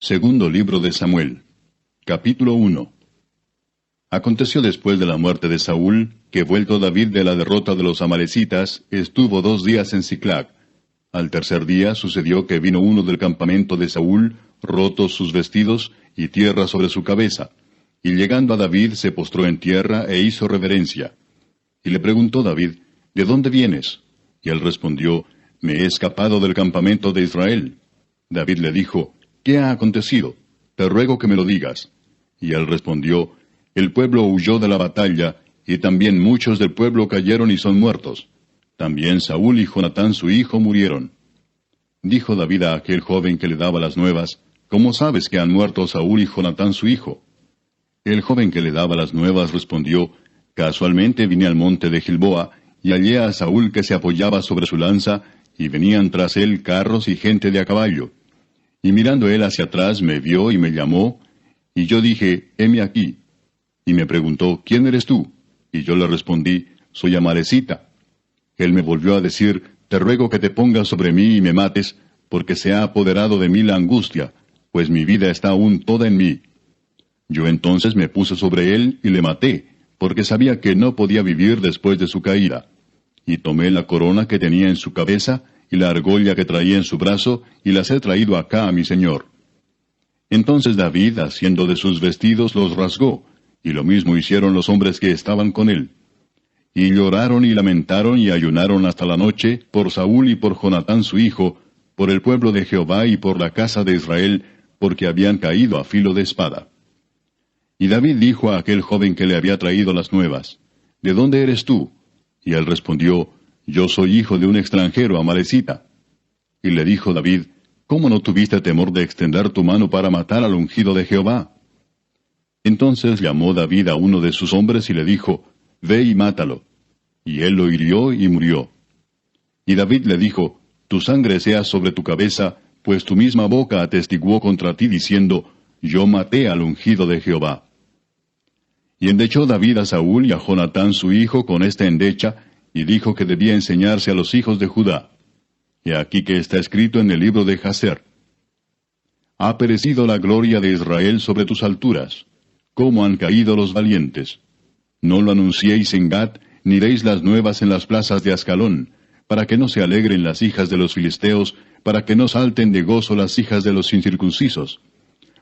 Segundo libro de Samuel. Capítulo 1. Aconteció después de la muerte de Saúl, que vuelto David de la derrota de los amalecitas, estuvo 2 días en Siclag. Al tercer día sucedió que vino uno del campamento de Saúl, rotos sus vestidos, y tierra sobre su cabeza. Y llegando a David se postró en tierra e hizo reverencia. Y le preguntó David, ¿de dónde vienes? Y él respondió, Me he escapado del campamento de Israel. David le dijo, ¿qué ha acontecido? Te ruego que me lo digas. Y él respondió, El pueblo huyó de la batalla, y también muchos del pueblo cayeron y son muertos. También Saúl y Jonatán su hijo murieron. Dijo David a aquel joven que le daba las nuevas, ¿Cómo sabes que han muerto Saúl y Jonatán su hijo? El joven que le daba las nuevas respondió, Casualmente vine al monte de Gilboa, y hallé a Saúl que se apoyaba sobre su lanza, y venían tras él carros y gente de a caballo. Y mirando él hacia atrás me vio y me llamó, y yo dije, heme aquí. Y me preguntó, ¿quién eres tú? Y yo le respondí, soy amalecita. Él me volvió a decir, te ruego que te pongas sobre mí y me mates, porque se ha apoderado de mí la angustia, pues mi vida está aún toda en mí. Yo entonces me puse sobre él y le maté, porque sabía que no podía vivir después de su caída. Y tomé la corona que tenía en su cabeza, y la argolla que traía en su brazo, y las he traído acá a mi señor. Entonces David, haciendo de sus vestidos, los rasgó, y lo mismo hicieron los hombres que estaban con él. Y lloraron y lamentaron y ayunaron hasta la noche, por Saúl y por Jonatán su hijo, por el pueblo de Jehová y por la casa de Israel, porque habían caído a filo de espada. Y David dijo a aquel joven que le había traído las nuevas, ¿de dónde eres tú? Y él respondió, Yo soy hijo de un extranjero amalecita. Y le dijo David, ¿cómo no tuviste temor de extender tu mano para matar al ungido de Jehová? Entonces llamó David a uno de sus hombres y le dijo, Ve y mátalo. Y él lo hirió y murió. Y David le dijo, Tu sangre sea sobre tu cabeza, pues tu misma boca atestiguó contra ti diciendo, Yo maté al ungido de Jehová. Y endechó David a Saúl y a Jonatán su hijo con esta endecha, y dijo que debía enseñarse a los hijos de Judá. Y aquí que está escrito en el libro de Jaser. Ha perecido la gloria de Israel sobre tus alturas. ¿Cómo han caído los valientes? No lo anunciéis en Gat, ni deis las nuevas en las plazas de Ascalón, para que no se alegren las hijas de los filisteos, para que no salten de gozo las hijas de los incircuncisos.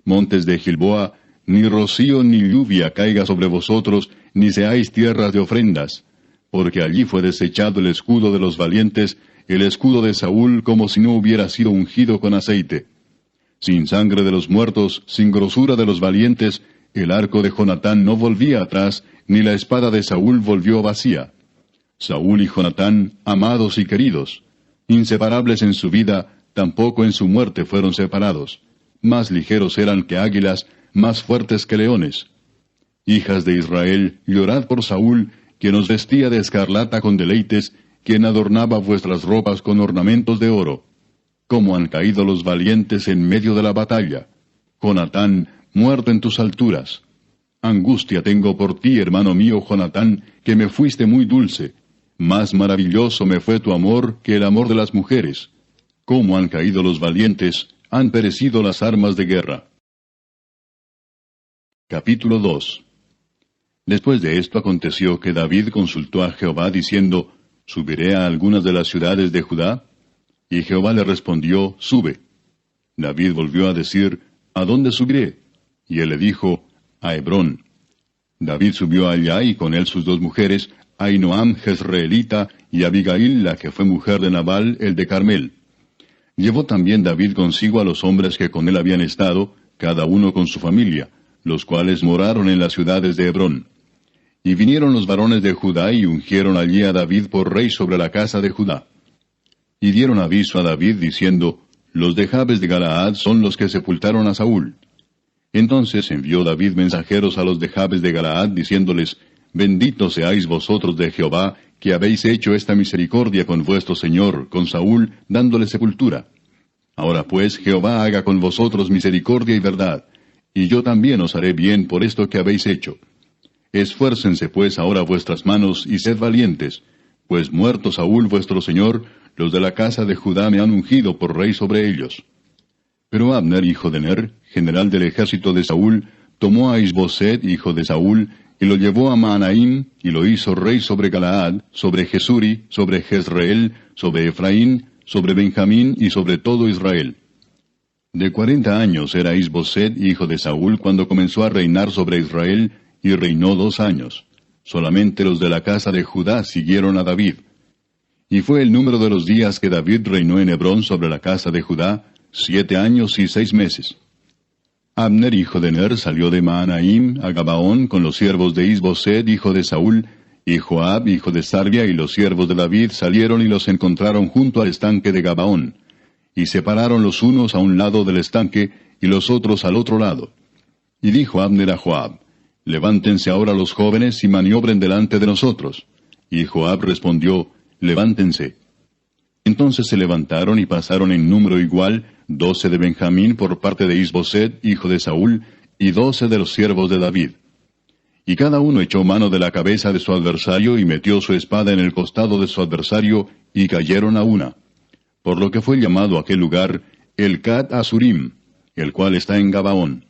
Montes de Gilboa, ni rocío ni lluvia caiga sobre vosotros, ni seáis tierras de ofrendas, porque allí fue desechado el escudo de los valientes, el escudo de Saúl como si no hubiera sido ungido con aceite. Sin sangre de los muertos, sin grosura de los valientes, el arco de Jonatán no volvía atrás, ni la espada de Saúl volvió vacía. Saúl y Jonatán, amados y queridos, inseparables en su vida, tampoco en su muerte fueron separados. Más ligeros eran que águilas, más fuertes que leones. Hijas de Israel, llorad por Saúl, quien os vestía de escarlata con deleites, quien adornaba vuestras ropas con ornamentos de oro. Cómo han caído los valientes en medio de la batalla. Jonatán, muerto en tus alturas. Angustia tengo por ti, hermano mío Jonatán, que me fuiste muy dulce. Más maravilloso me fue tu amor que el amor de las mujeres. Cómo han caído los valientes, han perecido las armas de guerra. Capítulo 2. Después de esto aconteció que David consultó a Jehová diciendo, ¿subiré a algunas de las ciudades de Judá? Y Jehová le respondió, sube. David volvió a decir, ¿a dónde subiré? Y él le dijo, a Hebrón. David subió allá y con él sus 2 mujeres, Ahinoam jezreelita y Abigail, la que fue mujer de Nabal, el de Carmel. Llevó también David consigo a los hombres que con él habían estado, cada uno con su familia, los cuales moraron en las ciudades de Hebrón. Y vinieron los varones de Judá y ungieron allí a David por rey sobre la casa de Judá. Y dieron aviso a David diciendo, los de Jabes de Galaad son los que sepultaron a Saúl. Entonces envió David mensajeros a los de Jabes de Galaad diciéndoles, benditos seáis vosotros de Jehová, que habéis hecho esta misericordia con vuestro señor, con Saúl, dándole sepultura. Ahora pues Jehová haga con vosotros misericordia y verdad, y yo también os haré bien por esto que habéis hecho. Esfuércense pues ahora vuestras manos y sed valientes, pues muerto Saúl vuestro señor, los de la casa de Judá me han ungido por rey sobre ellos. Pero Abner, hijo de Ner, general del ejército de Saúl, tomó a Isboset, hijo de Saúl, y lo llevó a Mahanaim, y lo hizo rey sobre Galaad, sobre Jesuri, sobre Jezreel, sobre Efraín, sobre Benjamín y sobre todo Israel. De 40 años era Isboset, hijo de Saúl, cuando comenzó a reinar sobre Israel, y reinó 2 años. Solamente los de la casa de Judá siguieron a David. Y fue el número de los días que David reinó en Hebrón sobre la casa de Judá, 7 años y 6 meses. Abner, hijo de Ner, salió de Mahanaim a Gabaón con los siervos de Isboset, hijo de Saúl, y Joab, hijo de Sarvia, y los siervos de David salieron y los encontraron junto al estanque de Gabaón. Y separaron los unos a un lado del estanque, y los otros al otro lado. Y dijo Abner a Joab: Levántense ahora los jóvenes y maniobren delante de nosotros. Y Joab respondió: Levántense. Entonces se levantaron y pasaron en número igual 12 de Benjamín por parte de Isboset, hijo de Saúl, y 12 de los siervos de David. Y cada uno echó mano de la cabeza de su adversario y metió su espada en el costado de su adversario, y cayeron a una. Por lo que fue llamado aquel lugar el Cat Asurim, el cual está en Gabaón.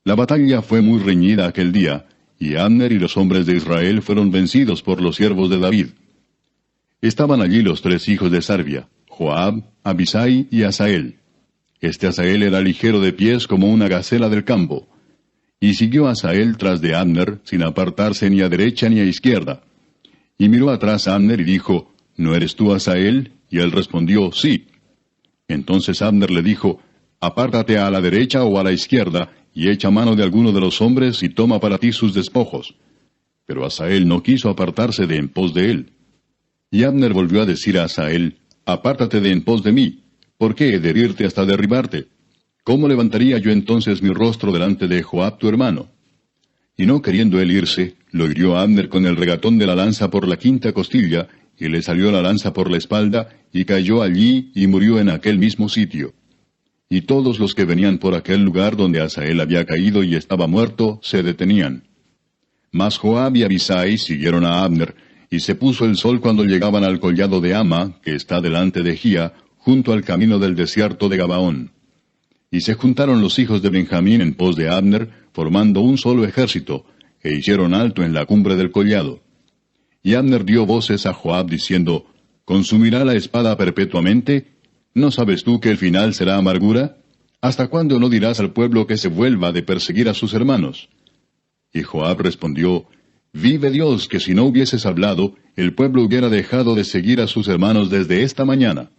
La batalla fue muy reñida aquel día, y Abner y los hombres de Israel fueron vencidos por los siervos de David. Estaban allí los 3 hijos de Sarvia, Joab, Abisai y Asael. Este Asael era ligero de pies como una gacela del campo. Y siguió Asael tras de Abner, sin apartarse ni a derecha ni a izquierda. Y miró atrás a Abner y dijo: ¿No eres tú Asael? Y él respondió: Sí. Entonces Abner le dijo: Apártate a la derecha o a la izquierda, y echa mano de alguno de los hombres y toma para ti sus despojos. Pero Asael no quiso apartarse de en pos de él. Y Abner volvió a decir a Asael: Apártate de en pos de mí. ¿Por qué he de herirte hasta derribarte? ¿Cómo levantaría yo entonces mi rostro delante de Joab tu hermano? Y no queriendo él irse, lo hirió a Abner con el regatón de la lanza por la 5ª costilla, y le salió la lanza por la espalda, y cayó allí y murió en aquel mismo sitio. Y todos los que venían por aquel lugar donde Asael había caído y estaba muerto, se detenían. Mas Joab y Abisai siguieron a Abner, y se puso el sol cuando llegaban al collado de Ama, que está delante de Gía, junto al camino del desierto de Gabaón. Y se juntaron los hijos de Benjamín en pos de Abner, formando un solo ejército, e hicieron alto en la cumbre del collado. Y Abner dio voces a Joab diciendo: ¿Consumirá la espada perpetuamente? ¿No sabes tú que el final será amargura? ¿Hasta cuándo no dirás al pueblo que se vuelva de perseguir a sus hermanos? Y Joab respondió: Vive Dios, que si no hubieses hablado, el pueblo hubiera dejado de seguir a sus hermanos desde esta mañana.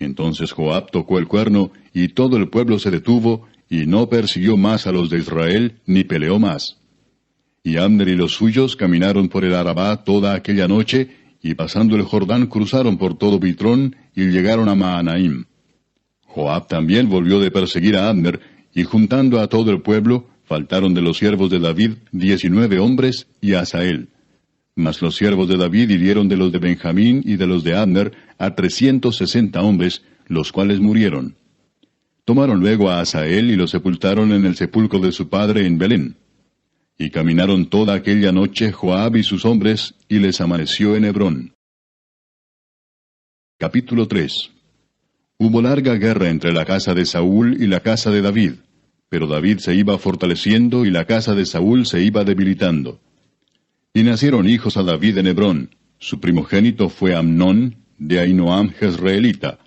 Entonces Joab tocó el cuerno, y todo el pueblo se detuvo, y no persiguió más a los de Israel, ni peleó más. Y Abner y los suyos caminaron por el Arabá toda aquella noche, y pasando el Jordán cruzaron por todo Bitrón, y llegaron a Mahanaim. Joab también volvió de perseguir a Abner, y juntando a todo el pueblo, faltaron de los siervos de David 19 hombres, y a Asael. Mas los siervos de David hirieron de los de Benjamín y de los de Abner a 360 hombres, los cuales murieron. Tomaron luego a Asael y lo sepultaron en el sepulcro de su padre en Belén. Y caminaron toda aquella noche Joab y sus hombres, y les amaneció en Hebrón. Capítulo 3. Hubo larga guerra entre la casa de Saúl y la casa de David, pero David se iba fortaleciendo y la casa de Saúl se iba debilitando. Y nacieron hijos a David en Hebrón. Su primogénito fue Amnón, de Ahinoam Jezreelita.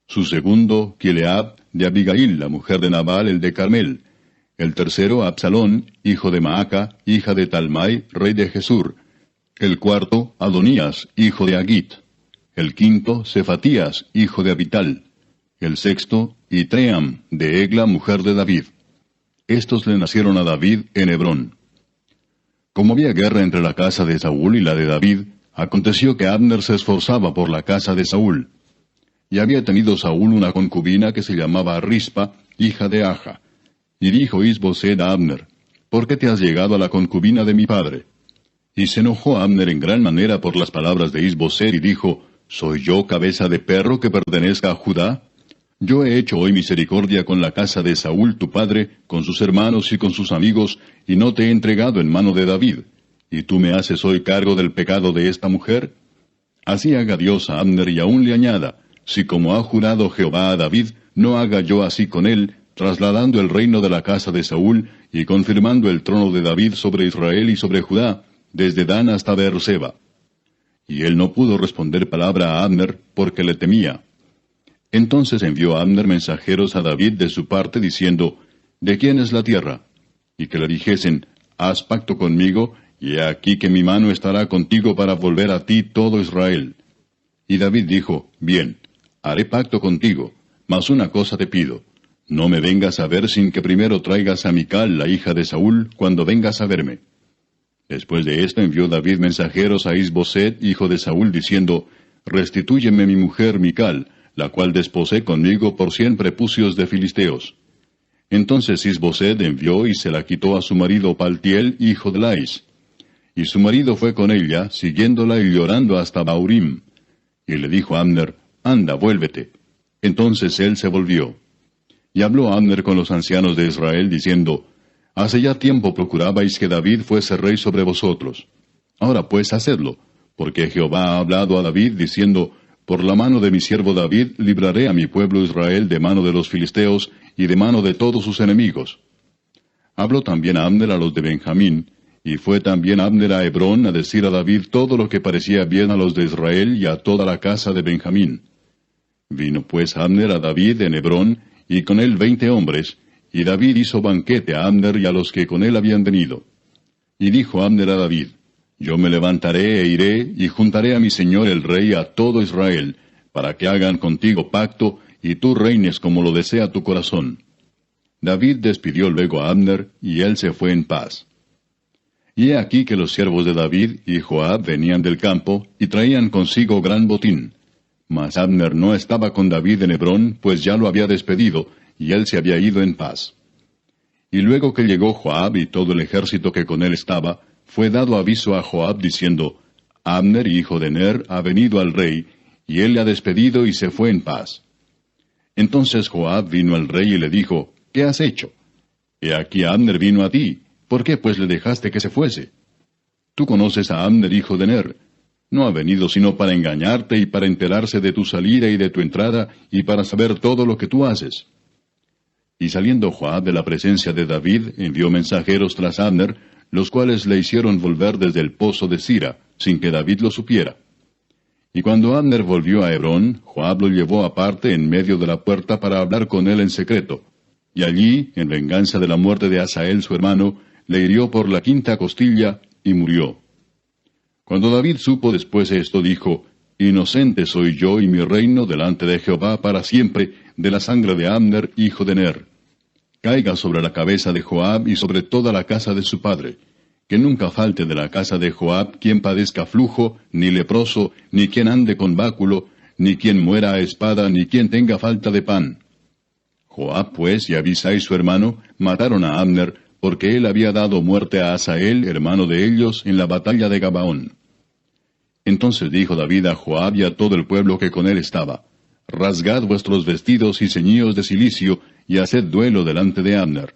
Su segundo, Kileab, de Abigail, la mujer de Nabal, el de Carmel. El tercero, Absalón, hijo de Maaca, hija de Talmai, rey de Jesur. El cuarto, Adonías, hijo de Agit. El quinto, Cefatías, hijo de Abital. El sexto, Itream, de Egla, mujer de David. Estos le nacieron a David en Hebrón. Como había guerra entre la casa de Saúl y la de David, aconteció que Abner se esforzaba por la casa de Saúl. Y había tenido Saúl una concubina que se llamaba Rispa, hija de Aja. Y dijo Isboset a Abner: ¿Por qué te has llegado a la concubina de mi padre? Y se enojó Abner en gran manera por las palabras de Isboset, y dijo: ¿Soy yo cabeza de perro que pertenezca a Judá? Yo he hecho hoy misericordia con la casa de Saúl tu padre, con sus hermanos y con sus amigos, y no te he entregado en mano de David. ¿Y tú me haces hoy cargo del pecado de esta mujer? Así haga Dios a Abner, y aún le añada: si como ha jurado Jehová a David, no haga yo así con él, trasladando el reino de la casa de Saúl y confirmando el trono de David sobre Israel y sobre Judá, desde Dan hasta Beerseba. Y él no pudo responder palabra a Abner, porque le temía. Entonces envió Abner mensajeros a David de su parte, diciendo, ¿de quién es la tierra? Y que le dijesen, haz pacto conmigo, y he aquí que mi mano estará contigo para volver a ti todo Israel. Y David dijo, bien, haré pacto contigo, mas una cosa te pido, no me vengas a ver sin que primero traigas a Mical, la hija de Saúl, cuando vengas a verme. Después de esto envió David mensajeros a Is-Boset, hijo de Saúl, diciendo, restitúyeme mi mujer Mical, la cual desposé conmigo por 100 prepucios de filisteos. Entonces Is-Boset envió y se la quitó a su marido Paltiel, hijo de Lais. Y su marido fue con ella, siguiéndola y llorando hasta Baurim. Y le dijo a Abner, anda, vuélvete. Entonces él se volvió. Y habló Abner con los ancianos de Israel, diciendo, hace ya tiempo procurabais que David fuese rey sobre vosotros. Ahora pues hacedlo, porque Jehová ha hablado a David, diciendo, por la mano de mi siervo David libraré a mi pueblo Israel de mano de los filisteos y de mano de todos sus enemigos. Habló también Abner a los de Benjamín, y fue también Abner a Hebrón a decir a David todo lo que parecía bien a los de Israel y a toda la casa de Benjamín. Vino pues Abner a David en Hebrón, y con él 20 hombres, y David hizo banquete a Abner y a los que con él habían venido. Y dijo Abner a David, yo me levantaré e iré, y juntaré a mi señor el rey a todo Israel, para que hagan contigo pacto, y tú reines como lo desea tu corazón. David despidió luego a Abner, y él se fue en paz. Y he aquí que los siervos de David y Joab venían del campo, y traían consigo gran botín. Mas Abner no estaba con David en Hebrón, pues ya lo había despedido, y él se había ido en paz. Y luego que llegó Joab y todo el ejército que con él estaba, fue dado aviso a Joab diciendo, Abner, hijo de Ner, ha venido al rey, y él le ha despedido y se fue en paz. Entonces Joab vino al rey y le dijo, ¿qué has hecho? He aquí Abner vino a ti, ¿por qué pues le dejaste que se fuese? Tú conoces a Abner, hijo de Ner. No ha venido sino para engañarte y para enterarse de tu salida y de tu entrada, y para saber todo lo que tú haces. Y saliendo Joab de la presencia de David, envió mensajeros tras Abner, los cuales le hicieron volver desde el pozo de Sira, sin que David lo supiera. Y cuando Abner volvió a Hebrón, Joab lo llevó aparte en medio de la puerta para hablar con él en secreto. Y allí, en venganza de la muerte de Asael su hermano, le hirió por la 5ª costilla, y murió. Cuando David supo después esto, dijo, inocente soy yo y mi reino delante de Jehová para siempre, de la sangre de Abner, hijo de Ner. Caiga sobre la cabeza de Joab y sobre toda la casa de su padre. Que nunca falte de la casa de Joab quien padezca flujo, ni leproso, ni quien ande con báculo, ni quien muera a espada, ni quien tenga falta de pan. Joab, pues, y Abisai su hermano, mataron a Abner, porque él había dado muerte a Asael, hermano de ellos, en la batalla de Gabaón. Entonces dijo David a Joab y a todo el pueblo que con él estaba, rasgad vuestros vestidos y ceñíos de cilicio, y haced duelo delante de Abner.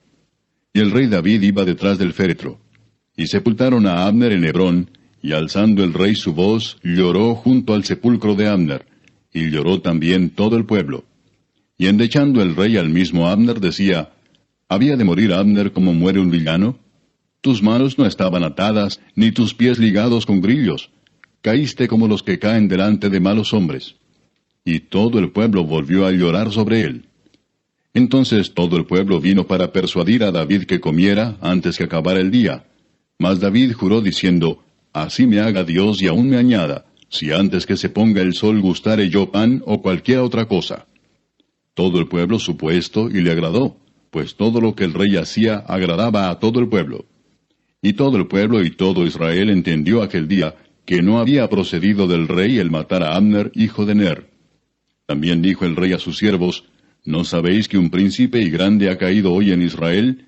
Y el rey David iba detrás del féretro. Y sepultaron a Abner en Hebrón, y alzando el rey su voz, lloró junto al sepulcro de Abner, y lloró también todo el pueblo. Y endechando el rey al mismo Abner, decía, ¿había de morir Abner como muere un villano? Tus manos no estaban atadas, ni tus pies ligados con grillos. Caíste como los que caen delante de malos hombres. Y todo el pueblo volvió a llorar sobre él. Entonces todo el pueblo vino para persuadir a David que comiera antes que acabara el día. Mas David juró diciendo, así me haga Dios y aún me añada, si antes que se ponga el sol gustare yo pan o cualquier otra cosa. Todo el pueblo supo esto y le agradó, pues todo lo que el rey hacía agradaba a todo el pueblo. Y todo el pueblo y todo Israel entendió aquel día que no había procedido del rey el matar a Abner, hijo de Ner. También dijo el rey a sus siervos, ¿no sabéis que un príncipe y grande ha caído hoy en Israel?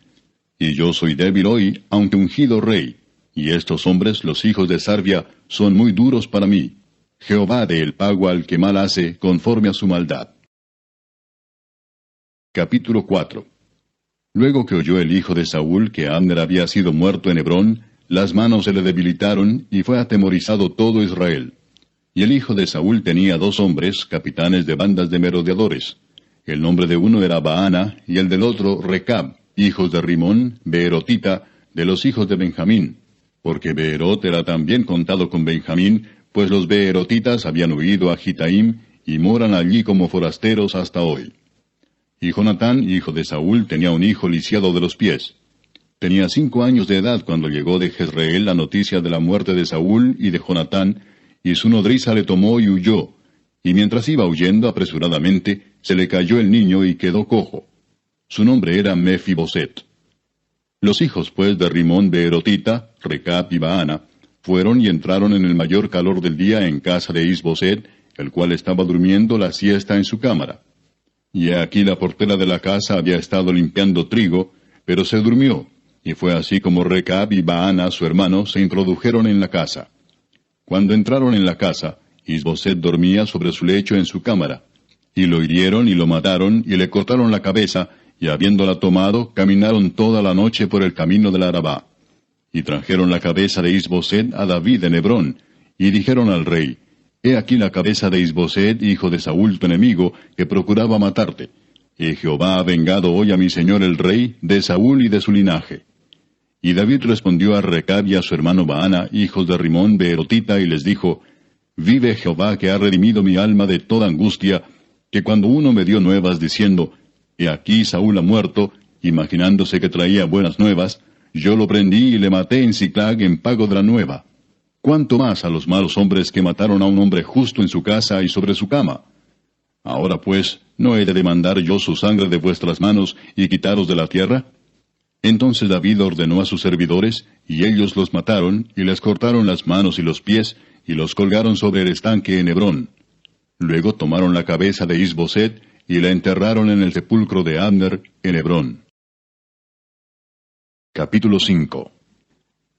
Y yo soy débil hoy, aunque ungido rey, y estos hombres, los hijos de Sarvia, son muy duros para mí. Jehová dé el pago al que mal hace, conforme a su maldad. Capítulo 4. Luego que oyó el hijo de Saúl que Abner había sido muerto en Hebrón, las manos se le debilitaron, y fue atemorizado todo Israel. Y el hijo de Saúl tenía 2 hombres, capitanes de bandas de merodeadores. El nombre de uno era Baana, y el del otro Recab, hijos de Rimón, beerotita, de los hijos de Benjamín. Porque Beerot era también contado con Benjamín, pues los beerotitas habían huido a Gitaim, y moran allí como forasteros hasta hoy. Y Jonatán, hijo de Saúl, tenía un hijo lisiado de los pies. Tenía 5 años de edad cuando llegó de Jezreel la noticia de la muerte de Saúl y de Jonatán, y su nodriza le tomó y huyó. Y mientras iba huyendo apresuradamente, se le cayó el niño y quedó cojo. Su nombre era Mefiboset. Los hijos, pues, de Rimón beerotita, Recab y Baana, fueron y entraron en el mayor calor del día en casa de Isboset, el cual estaba durmiendo la siesta en su cámara. Y he aquí la portera de la casa había estado limpiando trigo, pero se durmió, y fue así como Recab y Baana, su hermano, se introdujeron en la casa. Cuando entraron en la casa, Isboset dormía sobre su lecho en su cámara. Y lo hirieron y lo mataron, y le cortaron la cabeza, y habiéndola tomado, caminaron toda la noche por el camino del Arabá. Y trajeron la cabeza de Isboset a David en Hebrón, y dijeron al rey, He aquí la cabeza de Isboset, hijo de Saúl tu enemigo, que procuraba matarte. Y Jehová ha vengado hoy a mi señor el rey, de Saúl y de su linaje. Y David respondió a Recab y a su hermano Baana, hijos de Rimón beerotita, y les dijo, Vive Jehová que ha redimido mi alma de toda angustia, que cuando uno me dio nuevas diciendo, He aquí Saúl ha muerto, imaginándose que traía buenas nuevas, yo lo prendí y le maté en Siclag en pago de la nueva. ¿Cuánto más a los malos hombres que mataron a un hombre justo en su casa y sobre su cama? Ahora pues, ¿no he de demandar yo su sangre de vuestras manos y quitaros de la tierra? Entonces David ordenó a sus servidores, y ellos los mataron, y les cortaron las manos y los pies, y los colgaron sobre el estanque en Hebrón. Luego tomaron la cabeza de Isboset, y la enterraron en el sepulcro de Abner, en Hebrón. Capítulo 5.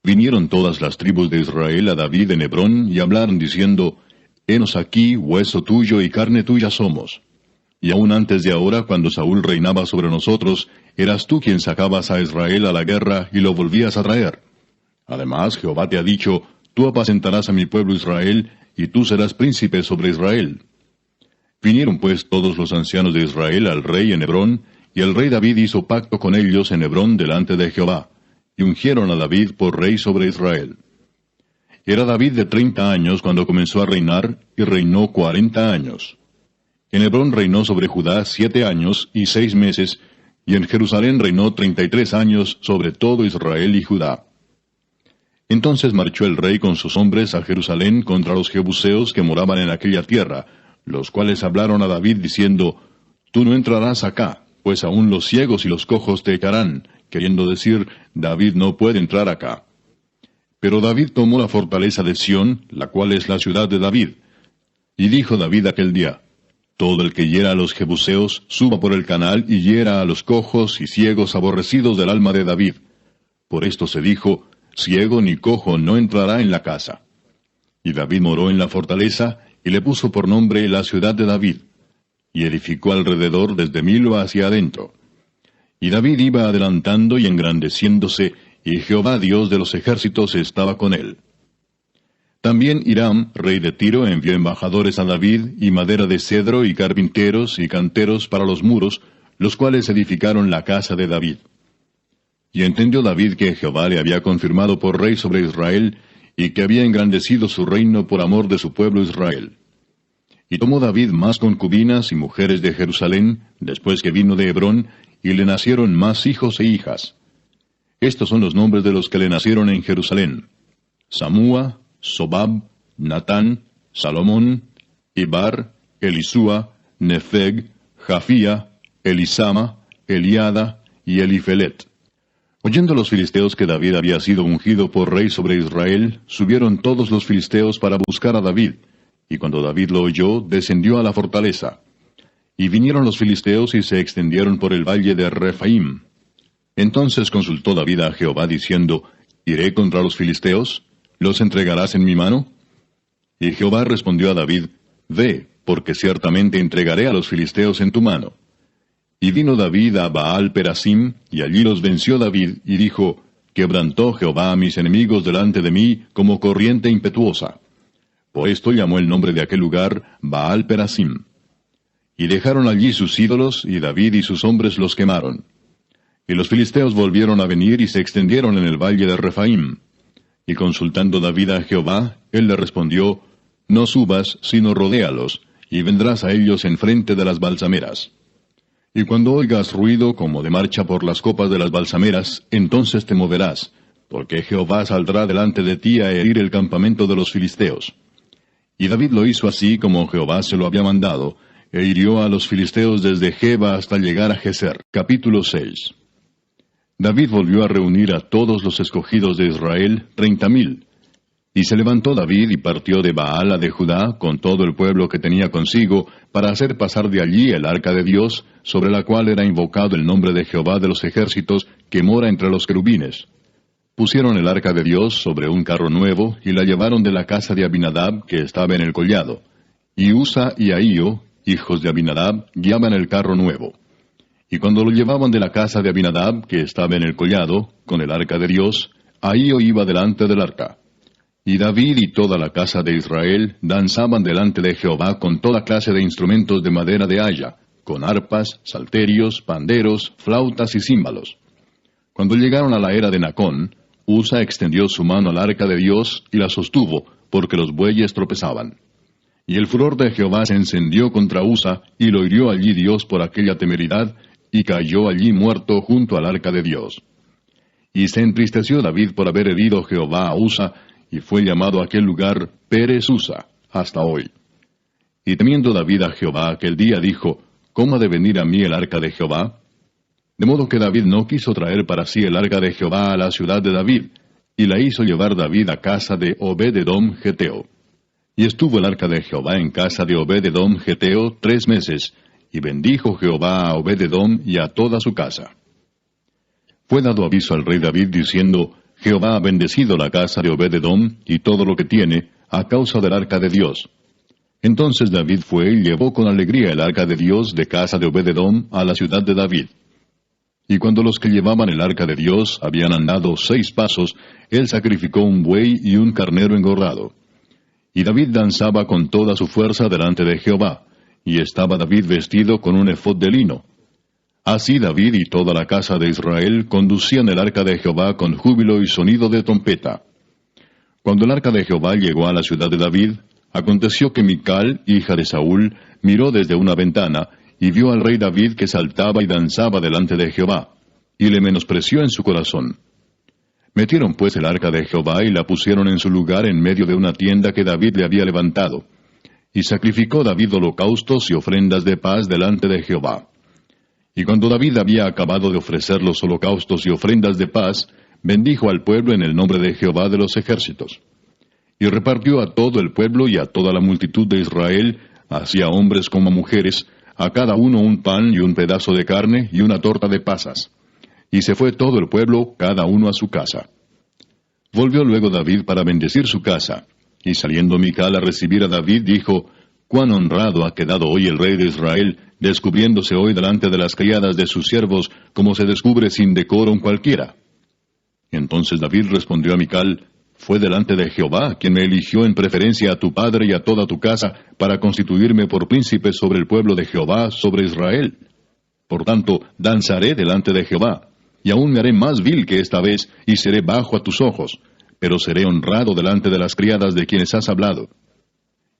Vinieron todas las tribus de Israel a David en Hebrón, y hablaron diciendo, Henos aquí, hueso tuyo y carne tuya somos. Y aún antes de ahora, cuando Saúl reinaba sobre nosotros, eras tú quien sacabas a Israel a la guerra y lo volvías a traer. Además, Jehová te ha dicho, Tú apacentarás a mi pueblo Israel, y tú serás príncipe sobre Israel. Vinieron pues todos los ancianos de Israel al rey en Hebrón, y el rey David hizo pacto con ellos en Hebrón delante de Jehová, y ungieron a David por rey sobre Israel. Era David de 30 años cuando comenzó a reinar, y reinó 40 años. En Hebrón reinó sobre Judá 7 años y 6 meses, y en Jerusalén reinó 33 años sobre todo Israel y Judá. Entonces marchó el rey con sus hombres a Jerusalén contra los jebuseos que moraban en aquella tierra, los cuales hablaron a David diciendo, Tú no entrarás acá, pues aún los ciegos y los cojos te echarán, queriendo decir, David no puede entrar acá. Pero David tomó la fortaleza de Sión, la cual es la ciudad de David. Y dijo David aquel día, Todo el que hiera a los jebuseos, suba por el canal y hiera a los cojos y ciegos aborrecidos del alma de David. Por esto se dijo, Ciego ni cojo no entrará en la casa. Y David moró en la fortaleza, y le puso por nombre la ciudad de David, y edificó alrededor desde Milo hacia adentro. Y David iba adelantando y engrandeciéndose, y Jehová Dios de los ejércitos estaba con él. También Hiram, rey de Tiro, envió embajadores a David, y madera de cedro, y carpinteros, y canteros para los muros, los cuales edificaron la casa de David. Y entendió David que Jehová le había confirmado por rey sobre Israel, y que había engrandecido su reino por amor de su pueblo Israel. Y tomó David más concubinas y mujeres de Jerusalén, después que vino de Hebrón, y le nacieron más hijos e hijas. Estos son los nombres de los que le nacieron en Jerusalén: Samúa, Sobab, Natán, Salomón, Ibar, Elisúa, Nefeg, Jafía, Elisama, Eliada y Elifelet. Oyendo los filisteos que David había sido ungido por rey sobre Israel, subieron todos los filisteos para buscar a David, y cuando David lo oyó, descendió a la fortaleza. Y vinieron los filisteos y se extendieron por el valle de Rephaim. Entonces consultó David a Jehová diciendo, ¿Iré contra los filisteos? ¿Los entregarás en mi mano? Y Jehová respondió a David, Ve, porque ciertamente entregaré a los filisteos en tu mano. Y vino David a Baal Perasim, y allí los venció David, y dijo, Quebrantó Jehová a mis enemigos delante de mí como corriente impetuosa. Por esto llamó el nombre de aquel lugar Baal Perasim. Y dejaron allí sus ídolos, y David y sus hombres los quemaron. Y los filisteos volvieron a venir y se extendieron en el valle de Rephaim. Y consultando David a Jehová, él le respondió, No subas, sino rodéalos, y vendrás a ellos enfrente de las balsameras. Y cuando oigas ruido como de marcha por las copas de las balsameras, entonces te moverás, porque Jehová saldrá delante de ti a herir el campamento de los filisteos. Y David lo hizo así como Jehová se lo había mandado, e hirió a los filisteos desde Geba hasta llegar a Geser. Capítulo 6. David volvió a reunir a todos los escogidos de Israel, 30,000. Y se levantó David y partió de Baala de Judá con todo el pueblo que tenía consigo, para hacer pasar de allí el arca de Dios, sobre la cual era invocado el nombre de Jehová de los ejércitos, que mora entre los querubines. Pusieron el arca de Dios sobre un carro nuevo, y la llevaron de la casa de Abinadab, que estaba en el collado. Y Usa y Ahío, hijos de Abinadab, guiaban el carro nuevo. Y cuando lo llevaban de la casa de Abinadab, que estaba en el collado, con el arca de Dios, Ahío iba delante del arca. Y David y toda la casa de Israel danzaban delante de Jehová con toda clase de instrumentos de madera de haya, con arpas, salterios, panderos, flautas y címbalos. Cuando llegaron a la era de Nacón, Usa extendió su mano al arca de Dios y la sostuvo, porque los bueyes tropezaban. Y el furor de Jehová se encendió contra Usa, y lo hirió allí Dios por aquella temeridad, y cayó allí muerto junto al arca de Dios. Y se entristeció David por haber herido Jehová a Usa, y fue llamado aquel lugar Pérez Usa, hasta hoy. Y temiendo David a Jehová aquel día dijo, ¿Cómo ha de venir a mí el arca de Jehová? De modo que David no quiso traer para sí el arca de Jehová a la ciudad de David, y la hizo llevar David a casa de Obed-edom Geteo. Y estuvo el arca de Jehová en casa de Obed-edom Geteo 3 meses, y bendijo Jehová a Obed-edom y a toda su casa. Fue dado aviso al rey David diciendo, Jehová ha bendecido la casa de Obed-edom y todo lo que tiene, a causa del arca de Dios. Entonces David fue y llevó con alegría el arca de Dios de casa de Obed-edom a la ciudad de David. Y cuando los que llevaban el arca de Dios habían andado 6 pasos, él sacrificó un buey y un carnero engordado. Y David danzaba con toda su fuerza delante de Jehová, y estaba David vestido con un efod de lino. Así David y toda la casa de Israel conducían el arca de Jehová con júbilo y sonido de trompeta. Cuando el arca de Jehová llegó a la ciudad de David, aconteció que Mical, hija de Saúl, miró desde una ventana, y vio al rey David que saltaba y danzaba delante de Jehová, y le menospreció en su corazón. Metieron pues el arca de Jehová y la pusieron en su lugar en medio de una tienda que David le había levantado. Y sacrificó David holocaustos y ofrendas de paz delante de Jehová. Y cuando David había acabado de ofrecer los holocaustos y ofrendas de paz, bendijo al pueblo en el nombre de Jehová de los ejércitos. Y repartió a todo el pueblo y a toda la multitud de Israel, así a hombres como a mujeres, a cada uno un pan y un pedazo de carne y una torta de pasas. Y se fue todo el pueblo, cada uno a su casa. Volvió luego David para bendecir su casa, y saliendo Mical a recibir a David, dijo, «Cuán honrado ha quedado hoy el rey de Israel, descubriéndose hoy delante de las criadas de sus siervos, como se descubre sin decoro cualquiera». Entonces David respondió a Mical, «Fue delante de Jehová quien me eligió en preferencia a tu padre y a toda tu casa, para constituirme por príncipe sobre el pueblo de Jehová, sobre Israel. Por tanto, danzaré delante de Jehová, y aún me haré más vil que esta vez, y seré bajo a tus ojos, pero seré honrado delante de las criadas de quienes has hablado».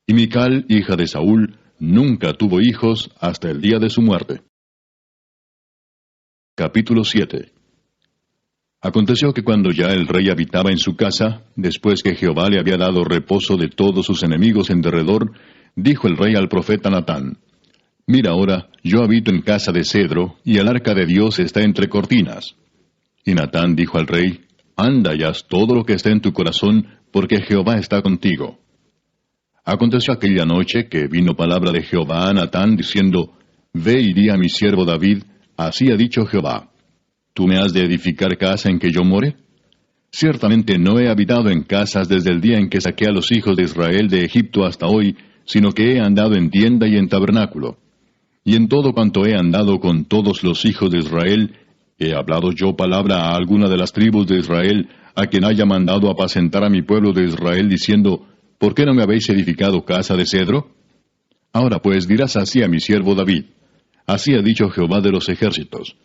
Y Mical, hija de Saúl, nunca tuvo hijos hasta el día de su muerte. Capítulo 7. Aconteció que cuando ya el rey habitaba en su casa, después que Jehová le había dado reposo de todos sus enemigos en derredor, dijo el rey al profeta Natán, «Mira ahora, yo habito en casa de cedro, y el arca de Dios está entre cortinas». Y Natán dijo al rey, «Anda y haz todo lo que esté en tu corazón, porque Jehová está contigo». Aconteció aquella noche que vino palabra de Jehová a Natán, diciendo, «Ve y di a mi siervo David, así ha dicho Jehová, ¿tú me has de edificar casa en que yo more? Ciertamente no he habitado en casas desde el día en que saqué a los hijos de Israel de Egipto hasta hoy, sino que he andado en tienda y en tabernáculo. Y en todo cuanto he andado con todos los hijos de Israel, ¿he hablado yo palabra a alguna de las tribus de Israel, a quien haya mandado apacentar a mi pueblo de Israel, diciendo, ¿por qué no me habéis edificado casa de cedro? Ahora pues dirás así a mi siervo David: Así ha dicho Jehová de los ejércitos: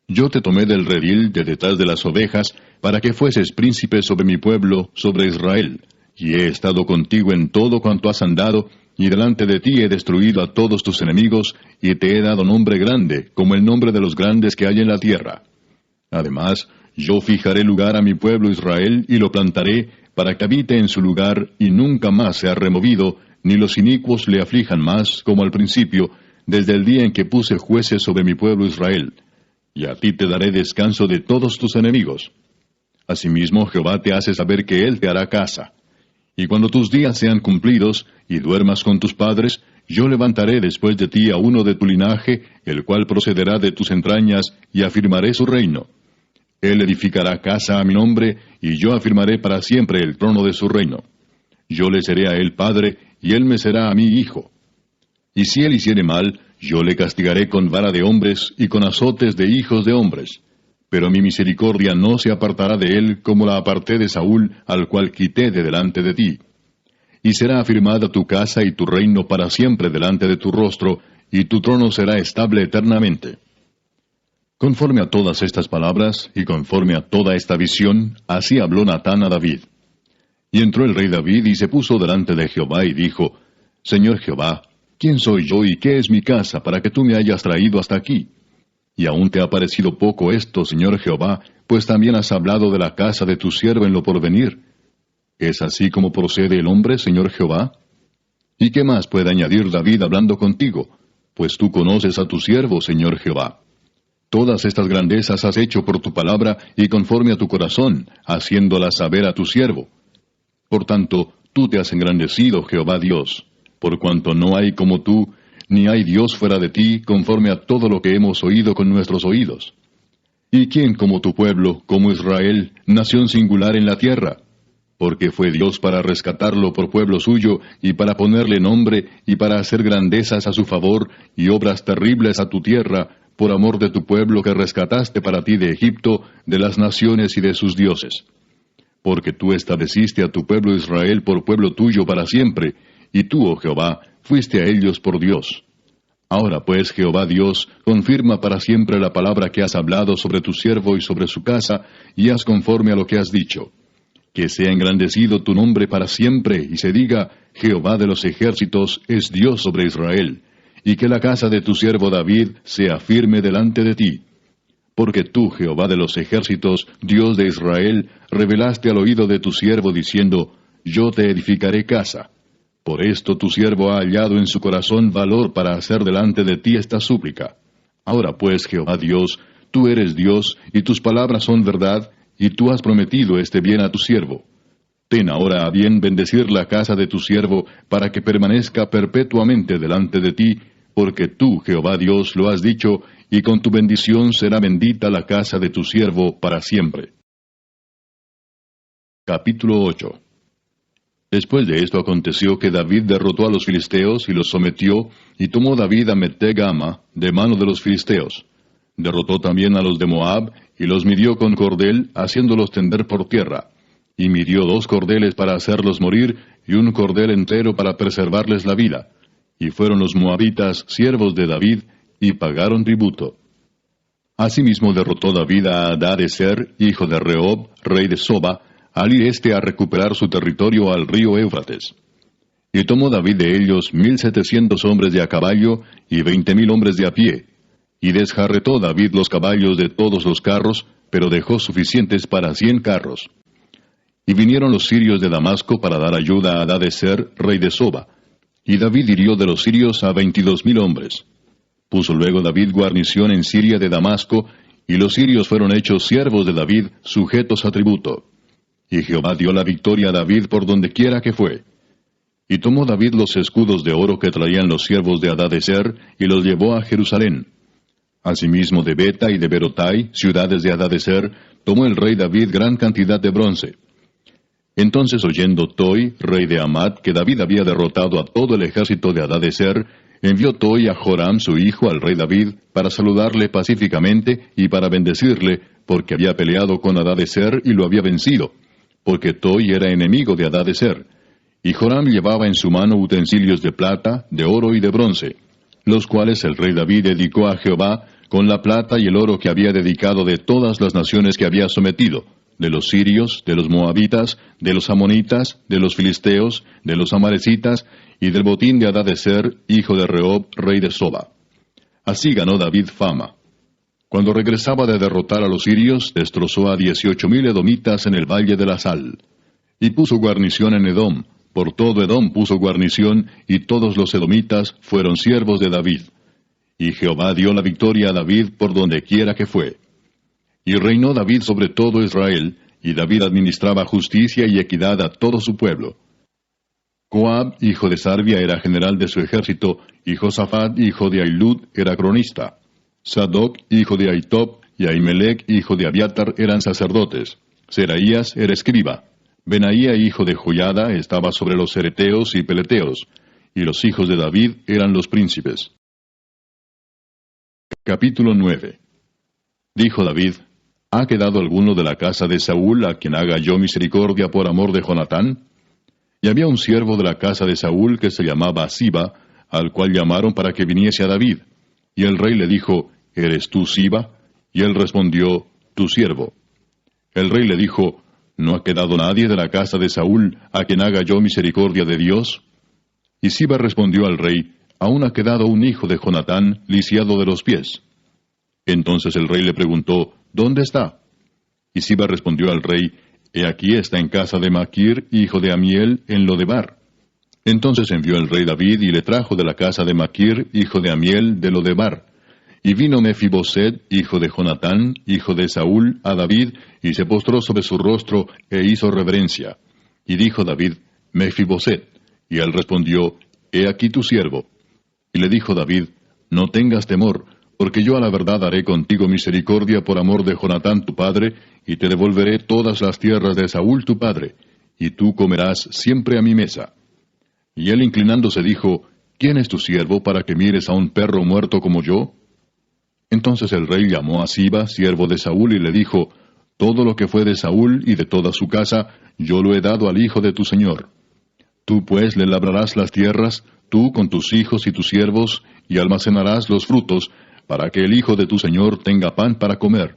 Yo te tomé del redil de detrás de las ovejas, para que fueses príncipe sobre mi pueblo, sobre Israel. Y he estado contigo en todo cuanto has andado, y delante de ti he destruido a todos tus enemigos, y te he dado nombre grande, como el nombre de los grandes que hay en la tierra. Además, yo fijaré lugar a mi pueblo Israel, y lo plantaré, para que habite en su lugar, y nunca más sea removido, ni los inicuos le aflijan más, como al principio, desde el día en que puse jueces sobre mi pueblo Israel. Y a ti te daré descanso de todos tus enemigos. Asimismo, Jehová te hace saber que Él te hará casa. Y cuando tus días sean cumplidos, y duermas con tus padres, yo levantaré después de ti a uno de tu linaje, el cual procederá de tus entrañas, y afirmaré su reino. Él edificará casa a mi nombre, y yo afirmaré para siempre el trono de su reino. Yo le seré a él padre, y él me será a mí hijo. Y si él hiciere mal, yo le castigaré con vara de hombres, y con azotes de hijos de hombres. Pero mi misericordia no se apartará de él, como la aparté de Saúl, al cual quité de delante de ti. Y será afirmada tu casa y tu reino para siempre delante de tu rostro, y tu trono será estable eternamente. Conforme a todas estas palabras, y conforme a toda esta visión, así habló Natán a David. Y entró el rey David, y se puso delante de Jehová, y dijo: Señor Jehová, ¿quién soy yo y qué es mi casa, para que tú me hayas traído hasta aquí? Y aún te ha parecido poco esto, Señor Jehová, pues también has hablado de la casa de tu siervo en lo porvenir. ¿Es así como procede el hombre, Señor Jehová? ¿Y qué más puede añadir David hablando contigo? Pues tú conoces a tu siervo, Señor Jehová. Todas estas grandezas has hecho por tu palabra y conforme a tu corazón, haciéndolas saber a tu siervo. Por tanto, tú te has engrandecido, Jehová Dios, por cuanto no hay como tú, ni hay Dios fuera de ti, conforme a todo lo que hemos oído con nuestros oídos. ¿Y quién como tu pueblo, como Israel, nación singular en la tierra? Porque fue Dios para rescatarlo por pueblo suyo, y para ponerle nombre, y para hacer grandezas a su favor, y obras terribles a tu tierra, por amor de tu pueblo que rescataste para ti de Egipto, de las naciones y de sus dioses. Porque tú estableciste a tu pueblo Israel por pueblo tuyo para siempre, y tú, oh Jehová, fuiste a ellos por Dios. Ahora pues, Jehová Dios, confirma para siempre la palabra que has hablado sobre tu siervo y sobre su casa, y haz conforme a lo que has dicho. Que sea engrandecido tu nombre para siempre, y se diga: Jehová de los ejércitos es Dios sobre Israel, y que la casa de tu siervo David sea firme delante de ti. Porque tú, Jehová de los ejércitos, Dios de Israel, revelaste al oído de tu siervo diciendo: Yo te edificaré casa. Por esto tu siervo ha hallado en su corazón valor para hacer delante de ti esta súplica. Ahora pues, Jehová Dios, tú eres Dios, y tus palabras son verdad, y tú has prometido este bien a tu siervo. Ten ahora a bien bendecir la casa de tu siervo, para que permanezca perpetuamente delante de ti, porque tú, Jehová Dios, lo has dicho, y con tu bendición será bendita la casa de tu siervo para siempre. Capítulo 8. Después de esto aconteció que David derrotó a los filisteos y los sometió, y tomó David a Meteg-ama de mano de los filisteos. Derrotó también a los de Moab, y los midió con cordel, haciéndolos tender por tierra. Y midió 2 cordeles para hacerlos morir, y un cordel entero para preservarles la vida. Y fueron los moabitas siervos de David, y pagaron tributo. Asimismo derrotó David a Hadadezer, hijo de Rehob, rey de Soba, al ir éste a recuperar su territorio al río Éufrates. Y tomó David de ellos 1,700 hombres de a caballo, y 20,000 hombres de a pie. Y desjarretó David los caballos de todos los carros, pero dejó suficientes para 100 carros. Y vinieron los sirios de Damasco para dar ayuda a Hadadezer, rey de Soba. Y David hirió de los sirios a 22,000 hombres. Puso luego David guarnición en Siria de Damasco, y los sirios fueron hechos siervos de David, sujetos a tributo. Y Jehová dio la victoria a David por donde quiera que fue. Y tomó David los escudos de oro que traían los siervos de Hadadezer, y los llevó a Jerusalén. Asimismo de Beta y de Berotai, ciudades de Hadadezer, tomó el rey David gran cantidad de bronce. Entonces oyendo Toi, rey de Amat, que David había derrotado a todo el ejército de Hadadezer, envió Toi a Joram su hijo al rey David, para saludarle pacíficamente y para bendecirle, porque había peleado con Hadadezer y lo había vencido, porque Toi era enemigo de Hadadezer. Y Joram llevaba en su mano utensilios de plata, de oro y de bronce, los cuales el rey David dedicó a Jehová con la plata y el oro que había dedicado de todas las naciones que había sometido, de los sirios, de los moabitas, de los amonitas, de los filisteos, de los amalecitas, y del botín de Hadadezer, hijo de Rehob, rey de Soba. Así ganó David fama. Cuando regresaba de derrotar a los sirios, destrozó a 18,000 edomitas en el valle de la Sal. Y puso guarnición en Edom. Por todo Edom puso guarnición, y todos los edomitas fueron siervos de David. Y Jehová dio la victoria a David por donde quiera que fue. Y reinó David sobre todo Israel, y David administraba justicia y equidad a todo su pueblo. Joab, hijo de Sarvia, era general de su ejército, y Josafat, hijo de Ahilud, era cronista. Sadoc, hijo de Ahitob, y Ahimelech, hijo de Abiatar, eran sacerdotes. Seraías era escriba. Benaía, hijo de Joiada, estaba sobre los cereteos y peleteos, y los hijos de David eran los príncipes. Capítulo 9. Dijo David: ¿Ha quedado alguno de la casa de Saúl a quien haga yo misericordia por amor de Jonatán? Y había un siervo de la casa de Saúl que se llamaba Siba, al cual llamaron para que viniese a David. Y el rey le dijo: ¿Eres tú Siba? Y él respondió: Tu siervo. El rey le dijo: ¿No ha quedado nadie de la casa de Saúl a quien haga yo misericordia de Dios? Y Siba respondió al rey: Aún ha quedado un hijo de Jonatán, lisiado de los pies. Entonces el rey le preguntó: ¿Dónde está? Y Siba respondió al rey: He aquí está en casa de Maquir, hijo de Amiel, en Lodebar. Entonces envió el rey David y le trajo de la casa de Maquir, hijo de Amiel, de Lodebar. Y vino Mefiboset, hijo de Jonatán, hijo de Saúl, a David, y se postró sobre su rostro, e hizo reverencia. Y dijo David: Mefiboset. Y él respondió: He aquí tu siervo. Y le dijo David: No tengas temor, porque yo a la verdad haré contigo misericordia por amor de Jonatán tu padre, y te devolveré todas las tierras de Saúl tu padre, y tú comerás siempre a mi mesa. Y él inclinándose dijo: ¿Quién es tu siervo para que mires a un perro muerto como yo? Entonces el rey llamó a Siba, siervo de Saúl, y le dijo: Todo lo que fue de Saúl y de toda su casa, yo lo he dado al hijo de tu señor. Tú pues le labrarás las tierras, tú con tus hijos y tus siervos, y almacenarás los frutos, para que el hijo de tu señor tenga pan para comer.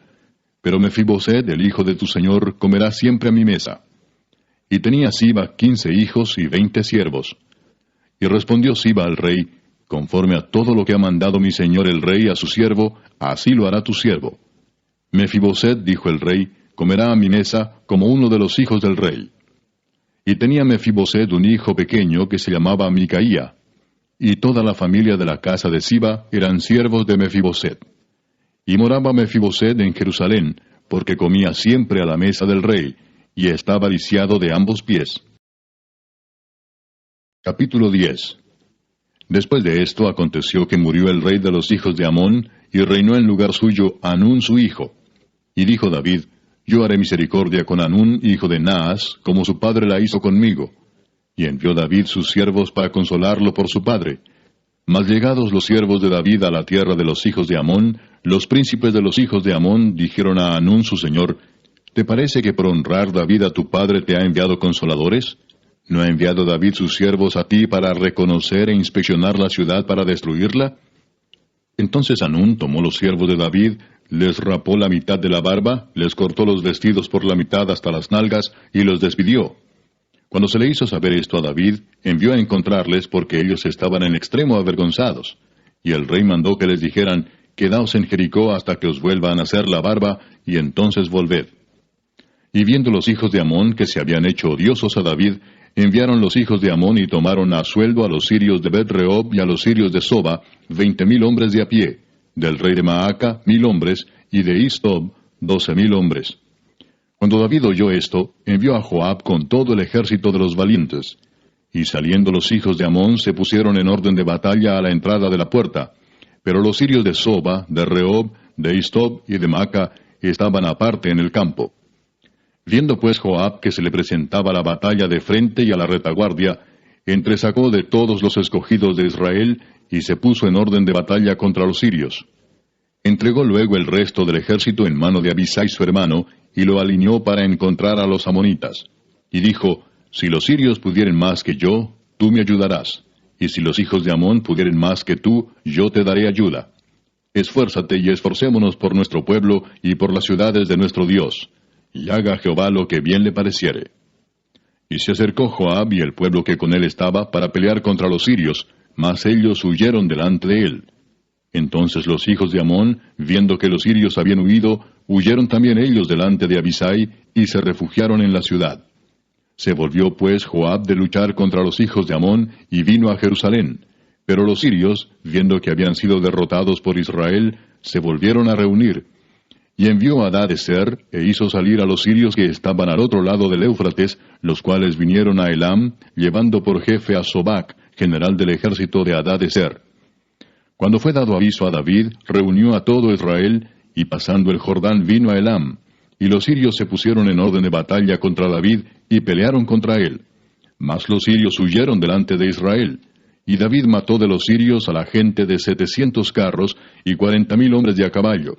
Pero Mefiboset, el hijo de tu señor, comerá siempre a mi mesa. Y tenía Siba 15 hijos y 20 siervos. Y respondió Siba al rey: Conforme a todo lo que ha mandado mi señor el rey a su siervo, así lo hará tu siervo. Mefiboset, dijo el rey, comerá a mi mesa como uno de los hijos del rey. Y tenía Mefiboset un hijo pequeño que se llamaba Micaía. Y toda la familia de la casa de Siba eran siervos de Mefiboset. Y moraba Mefiboset en Jerusalén, porque comía siempre a la mesa del rey, y estaba lisiado de ambos pies. Capítulo 10. Después de esto aconteció que murió el rey de los hijos de Amón, y reinó en lugar suyo Hanún su hijo. Y dijo David: Yo haré misericordia con Hanún, hijo de Naas, como su padre la hizo conmigo. Y envió David sus siervos para consolarlo por su padre. Mas llegados los siervos de David a la tierra de los hijos de Amón, los príncipes de los hijos de Amón dijeron a Hanún su señor: ¿Te parece que por honrar David a tu padre te ha enviado consoladores? ¿No ha enviado David sus siervos a ti para reconocer e inspeccionar la ciudad para destruirla? Entonces Hanún tomó los siervos de David, les rapó la mitad de la barba, les cortó los vestidos por la mitad hasta las nalgas, y los despidió. Cuando se le hizo saber esto a David, envió a encontrarles porque ellos estaban en extremo avergonzados. Y el rey mandó que les dijeran: Quedaos en Jericó hasta que os vuelvan a hacer la barba, y entonces volved. Y viendo los hijos de Amón que se habían hecho odiosos a David, enviaron los hijos de Amón y tomaron a sueldo a los sirios de Bet-Rehob y a los sirios de Soba, 20,000 hombres de a pie, del rey de Maaca 1,000 hombres, y de Istob 12,000 hombres. Cuando David oyó esto, envió a Joab con todo el ejército de los valientes. Y saliendo los hijos de Amón se pusieron en orden de batalla a la entrada de la puerta. Pero los sirios de Soba, de Rehob, de Istob y de Maaca estaban aparte en el campo. Viendo pues Joab que se le presentaba la batalla de frente y a la retaguardia, entresacó de todos los escogidos de Israel y se puso en orden de batalla contra los sirios. Entregó luego el resto del ejército en mano de Abisai su hermano, y lo alineó para encontrar a los amonitas. Y dijo: Si los sirios pudieren más que yo, tú me ayudarás. Y si los hijos de Amón pudieren más que tú, yo te daré ayuda. Esfuérzate y esforcémonos por nuestro pueblo y por las ciudades de nuestro Dios. Y haga Jehová lo que bien le pareciere. Y se acercó Joab y el pueblo que con él estaba para pelear contra los sirios, mas ellos huyeron delante de él. Entonces los hijos de Amón, viendo que los sirios habían huido, huyeron también ellos delante de Abisai, y se refugiaron en la ciudad. Se volvió pues Joab de luchar contra los hijos de Amón, y vino a Jerusalén. Pero los sirios, viendo que habían sido derrotados por Israel, se volvieron a reunir. Y envió a Hadadezer, e hizo salir a los sirios que estaban al otro lado del Éufrates, los cuales vinieron a Elam, llevando por jefe a Sobac, general del ejército de Hadadezer. Cuando fue dado aviso a David, reunió a todo Israel, y pasando el Jordán vino a Elam. Y los sirios se pusieron en orden de batalla contra David, y pelearon contra él. Mas los sirios huyeron delante de Israel. Y David mató de los sirios a la gente de 700 carros, y 40,000 hombres de a caballo.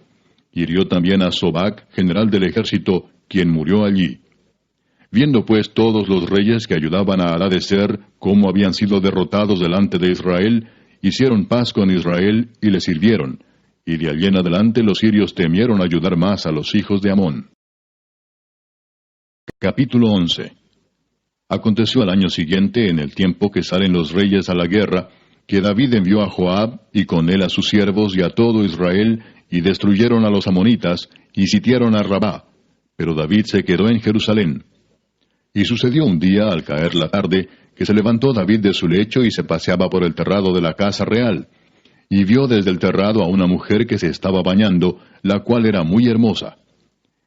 Hirió también a Sobac, general del ejército, quien murió allí. Viendo pues todos los reyes que ayudaban a Hadadezer cómo habían sido derrotados delante de Israel, hicieron paz con Israel y le sirvieron, y de allí en adelante los sirios temieron ayudar más a los hijos de Amón. Capítulo 11. Aconteció al año siguiente, en el tiempo que salen los reyes a la guerra, que David envió a Joab, y con él a sus siervos y a todo Israel, y destruyeron a los amonitas, y sitiaron a Rabá. Pero David se quedó en Jerusalén. Y sucedió un día, al caer la tarde, que se levantó David de su lecho y se paseaba por el terrado de la casa real. Y vio desde el terrado a una mujer que se estaba bañando, la cual era muy hermosa.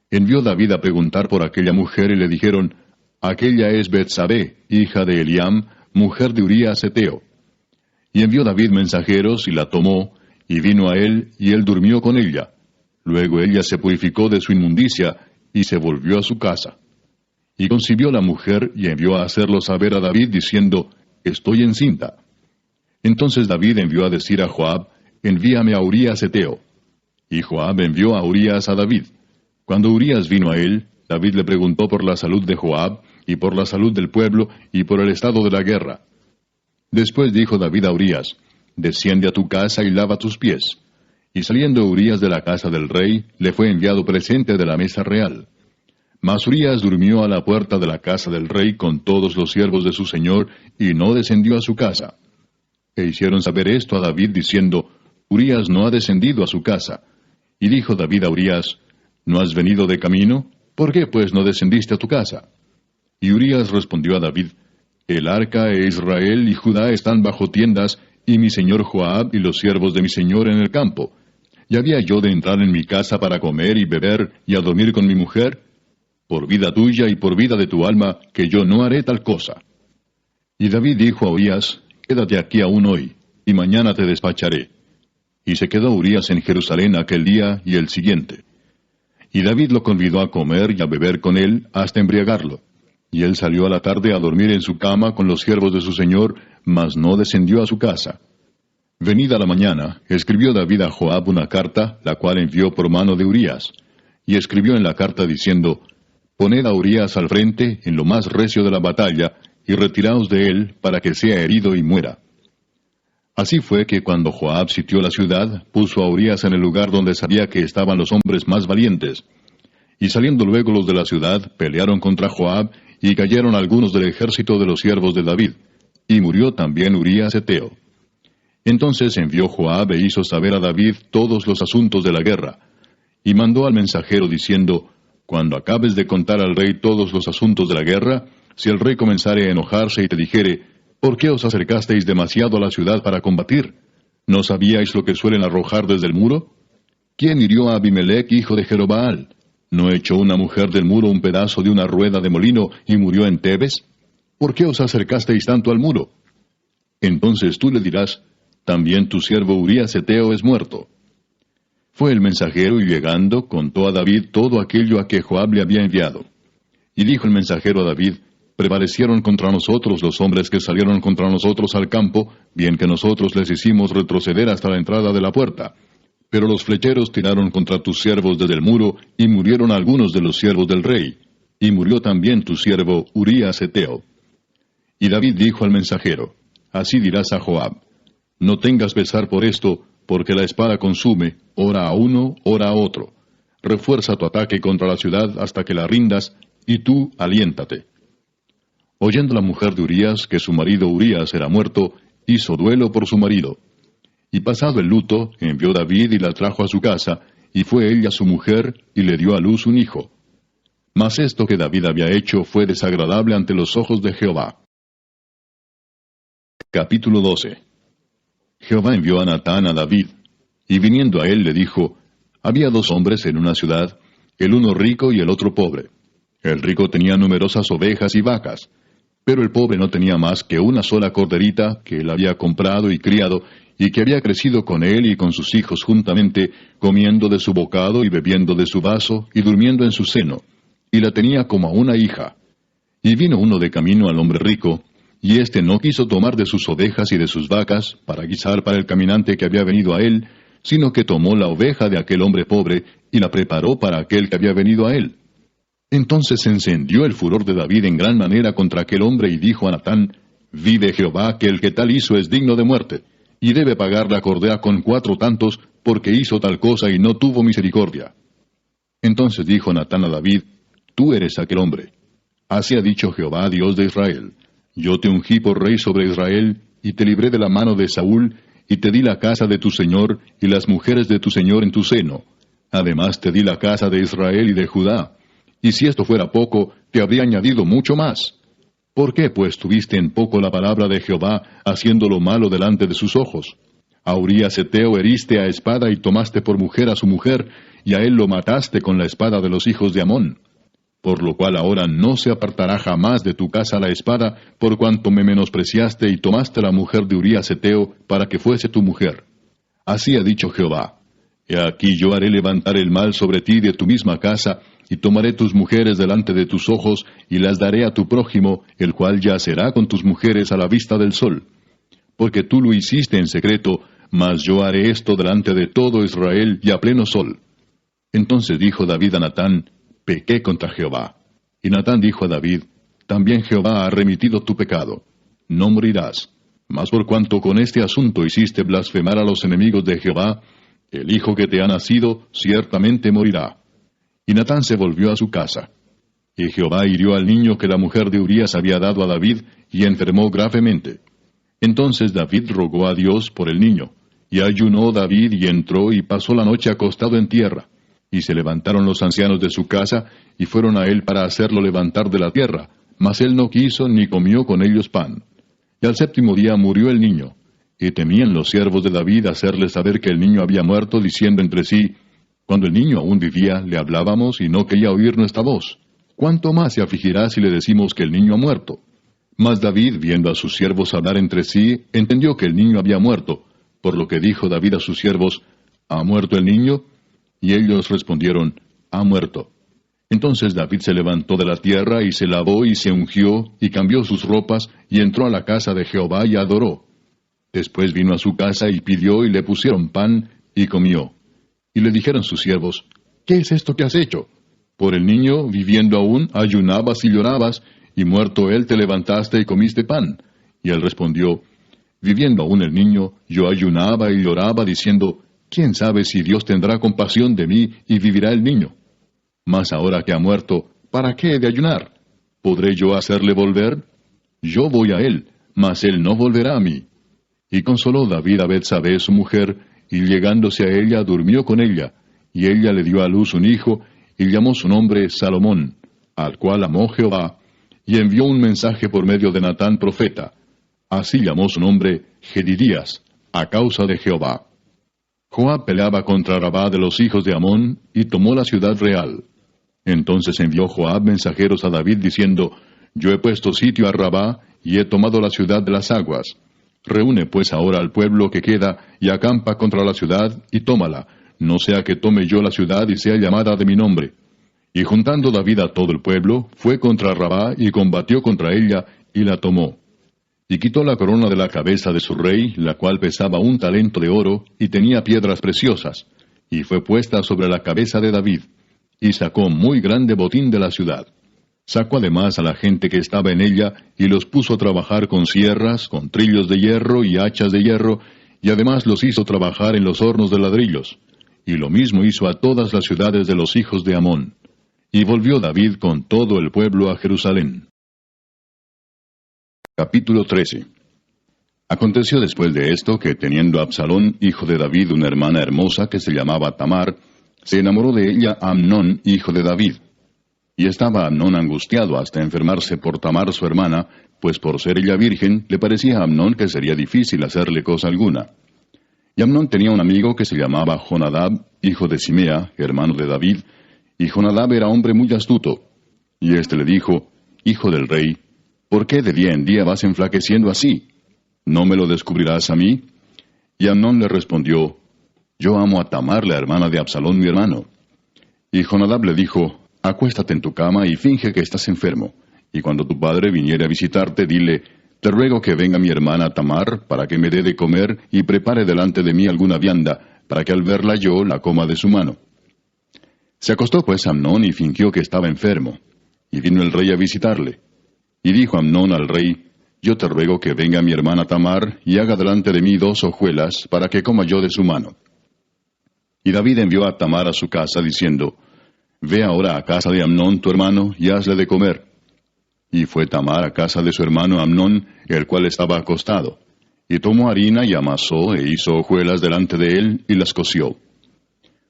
Envió David a preguntar por aquella mujer, y le dijeron, aquella es Betsabé, hija de Eliam, mujer de Urías Heteo. Y envió David mensajeros, y la tomó, y vino a él, y él durmió con ella. Luego ella se purificó de su inmundicia, y se volvió a su casa. Y concibió la mujer, y envió a hacerlo saber a David, diciendo, estoy encinta. Entonces David envió a decir a Joab, envíame a Urías Heteo. Y Joab envió a Urías a David. Cuando Urías vino a él, David le preguntó por la salud de Joab, y por la salud del pueblo, y por el estado de la guerra. Después dijo David a Urías, desciende a tu casa y lava tus pies. Y saliendo Urías de la casa del rey, le fue enviado presente de la mesa real. Mas Urías durmió a la puerta de la casa del rey con todos los siervos de su señor, y no descendió a su casa. E hicieron saber esto a David, diciendo, Urías no ha descendido a su casa. Y dijo David a Urías, ¿no has venido de camino? ¿Por qué pues no descendiste a tu casa? Y Urías respondió a David, el arca e Israel y Judá están bajo tiendas, y mi señor Joab y los siervos de mi señor en el campo. ¿Y había yo de entrar en mi casa para comer y beber y a dormir con mi mujer? Por vida tuya y por vida de tu alma, que yo no haré tal cosa. Y David dijo a Urías, quédate aquí aún hoy, y mañana te despacharé. Y se quedó Urías en Jerusalén aquel día y el siguiente. Y David lo convidó a comer y a beber con él hasta embriagarlo. Y él salió a la tarde a dormir en su cama con los siervos de su señor, mas no descendió a su casa. Venida la mañana, escribió David a Joab una carta, la cual envió por mano de Urías. Y escribió en la carta diciendo, poned a Urías al frente en lo más recio de la batalla, y retiraos de él para que sea herido y muera. Así fue que cuando Joab sitió la ciudad, puso a Urías en el lugar donde sabía que estaban los hombres más valientes. Y saliendo luego los de la ciudad, pelearon contra Joab, y cayeron algunos del ejército de los siervos de David. Y murió también Urías Heteo. Entonces envió Joab e hizo saber a David todos los asuntos de la guerra. Y mandó al mensajero diciendo, cuando acabes de contar al rey todos los asuntos de la guerra, si el rey comenzare a enojarse y te dijere, ¿por qué os acercasteis demasiado a la ciudad para combatir? ¿No sabíais lo que suelen arrojar desde el muro? ¿Quién hirió a Abimelech, hijo de Jerobaal? ¿No echó una mujer del muro un pedazo de una rueda de molino y murió en Tebes? ¿Por qué os acercasteis tanto al muro? Entonces tú le dirás, también tu siervo Urías Heteo es muerto. Fue el mensajero y llegando, contó a David todo aquello a que Joab le había enviado. Y dijo el mensajero a David, prevalecieron contra nosotros los hombres que salieron contra nosotros al campo, bien que nosotros les hicimos retroceder hasta la entrada de la puerta. Pero los flecheros tiraron contra tus siervos desde el muro, y murieron algunos de los siervos del rey. Y murió también tu siervo Urías Heteo. Y David dijo al mensajero, Así dirás a Joab, no tengas pesar por esto, porque la espada consume, ora a uno, ora a otro. Refuerza tu ataque contra la ciudad hasta que la rindas, y tú aliéntate. Oyendo la mujer de Urías que su marido Urías era muerto, hizo duelo por su marido. Y pasado el luto, envió David y la trajo a su casa, y fue ella su mujer, y le dio a luz un hijo. Mas esto que David había hecho fue desagradable ante los ojos de Jehová. Capítulo 12. Jehová envió a Natán a David, y viniendo a él le dijo, Había dos hombres en una ciudad, el uno rico y el otro pobre. El rico tenía numerosas ovejas y vacas, pero el pobre no tenía más que una sola corderita que él había comprado y criado, y que había crecido con él y con sus hijos juntamente, comiendo de su bocado y bebiendo de su vaso, y durmiendo en su seno, y la tenía como a una hija. Y vino uno de camino al hombre rico, y éste no quiso tomar de sus ovejas y de sus vacas, para guisar para el caminante que había venido a él, sino que tomó la oveja de aquel hombre pobre, y la preparó para aquel que había venido a él. Entonces se encendió el furor de David en gran manera contra aquel hombre, y dijo a Natán, Vive Jehová, que el que tal hizo es digno de muerte, y debe pagar la cordera con 4 tantos, porque hizo tal cosa y no tuvo misericordia. Entonces dijo Natán a David, Tú eres aquel hombre. Así ha dicho Jehová, Dios de Israel, Yo te ungí por rey sobre Israel, y te libré de la mano de Saúl, y te di la casa de tu señor, y las mujeres de tu señor en tu seno. Además te di la casa de Israel y de Judá. Y si esto fuera poco, te habría añadido mucho más. ¿Por qué, pues, tuviste en poco la palabra de Jehová, haciendo lo malo delante de sus ojos? A Urías Heteo heriste a espada y tomaste por mujer a su mujer, y a él lo mataste con la espada de los hijos de Amón. Por lo cual ahora no se apartará jamás de tu casa la espada, por cuanto me menospreciaste y tomaste la mujer de Urías Heteo para que fuese tu mujer. Así ha dicho Jehová, He aquí yo haré levantar el mal sobre ti de tu misma casa, y tomaré tus mujeres delante de tus ojos, y las daré a tu prójimo, el cual yacerá con tus mujeres a la vista del sol. Porque tú lo hiciste en secreto, mas yo haré esto delante de todo Israel y a pleno sol. Entonces dijo David a Natán, Pequé contra Jehová. Y Natán dijo a David, También Jehová ha remitido tu pecado. No morirás. Mas por cuanto con este asunto hiciste blasfemar a los enemigos de Jehová, el hijo que te ha nacido ciertamente morirá. Y Natán se volvió a su casa. Y Jehová hirió al niño que la mujer de Urías había dado a David, y enfermó gravemente. Entonces David rogó a Dios por el niño, y ayunó David y entró y pasó la noche acostado en tierra. Y se levantaron los ancianos de su casa, y fueron a él para hacerlo levantar de la tierra, mas él no quiso ni comió con ellos pan. Y al 7º día murió el niño, y temían los siervos de David hacerle saber que el niño había muerto, diciendo entre sí, Cuando el niño aún vivía, le hablábamos y no quería oír nuestra voz. ¿Cuánto más se afligirá si le decimos que el niño ha muerto? Mas David, viendo a sus siervos hablar entre sí, entendió que el niño había muerto, por lo que dijo David a sus siervos, ¿Ha muerto el niño? Y ellos respondieron, Ha muerto. Entonces David se levantó de la tierra, y se lavó, y se ungió, y cambió sus ropas, y entró a la casa de Jehová, y adoró. Después vino a su casa, y pidió, y le pusieron pan, y comió. Y le dijeron sus siervos, ¿Qué es esto que has hecho? Por el niño, viviendo aún, ayunabas y llorabas, y muerto él te levantaste y comiste pan. Y él respondió, Viviendo aún el niño, yo ayunaba y lloraba, diciendo, ¿Quién sabe si Dios tendrá compasión de mí y vivirá el niño? Mas ahora que ha muerto, ¿para qué he de ayunar? ¿Podré yo hacerle volver? Yo voy a él, mas él no volverá a mí. Y consoló David a Betsabé su mujer, y llegándose a ella durmió con ella, y ella le dio a luz un hijo, y llamó su nombre Salomón, al cual amó Jehová, y envió un mensaje por medio de Natán profeta. Así llamó su nombre Jedidías, a causa de Jehová. Joab peleaba contra Rabá de los hijos de Amón, y tomó la ciudad real. Entonces envió Joab mensajeros a David, diciendo, Yo he puesto sitio a Rabá, y he tomado la ciudad de las aguas. Reúne pues ahora al pueblo que queda, y acampa contra la ciudad, y tómala, no sea que tome yo la ciudad y sea llamada de mi nombre. Y juntando David a todo el pueblo, fue contra Rabá, y combatió contra ella, y la tomó. Y quitó la corona de la cabeza de su rey, la cual pesaba 1 talento de oro, y tenía piedras preciosas, y fue puesta sobre la cabeza de David, y sacó muy grande botín de la ciudad. Sacó además a la gente que estaba en ella, y los puso a trabajar con sierras, con trillos de hierro y hachas de hierro, y además los hizo trabajar en los hornos de ladrillos. Y lo mismo hizo a todas las ciudades de los hijos de Amón. Y volvió David con todo el pueblo a Jerusalén. Capítulo 13. Aconteció después de esto que, teniendo Absalón, hijo de David, una hermana hermosa que se llamaba Tamar, se enamoró de ella Amnón, hijo de David. Y estaba Amnón angustiado hasta enfermarse por Tamar su hermana, pues por ser ella virgen, le parecía a Amnón que sería difícil hacerle cosa alguna. Y Amnón tenía un amigo que se llamaba Jonadab, hijo de Simea, hermano de David, y Jonadab era hombre muy astuto. Y éste le dijo: Hijo del rey, ¿por qué de día en día vas enflaqueciendo así? ¿No me lo descubrirás a mí? Y Amnón le respondió: Yo amo a Tamar, la hermana de Absalón mi hermano. Y Jonadab le dijo: Acuéstate en tu cama y finge que estás enfermo, y cuando tu padre viniere a visitarte, dile: Te ruego que venga mi hermana Tamar, para que me dé de comer, y prepare delante de mí alguna vianda, para que al verla yo la coma de su mano. Se acostó pues Amnón y fingió que estaba enfermo. Y vino el rey a visitarle. Y dijo Amnón al rey: Yo te ruego que venga mi hermana Tamar, y haga delante de mí 2 hojuelas, para que coma yo de su mano. Y David envió a Tamar a su casa, diciendo: Ve ahora a casa de Amnón tu hermano, y hazle de comer. Y fue Tamar a casa de su hermano Amnón, el cual estaba acostado. Y tomó harina y amasó, e hizo hojuelas delante de él, y las coció.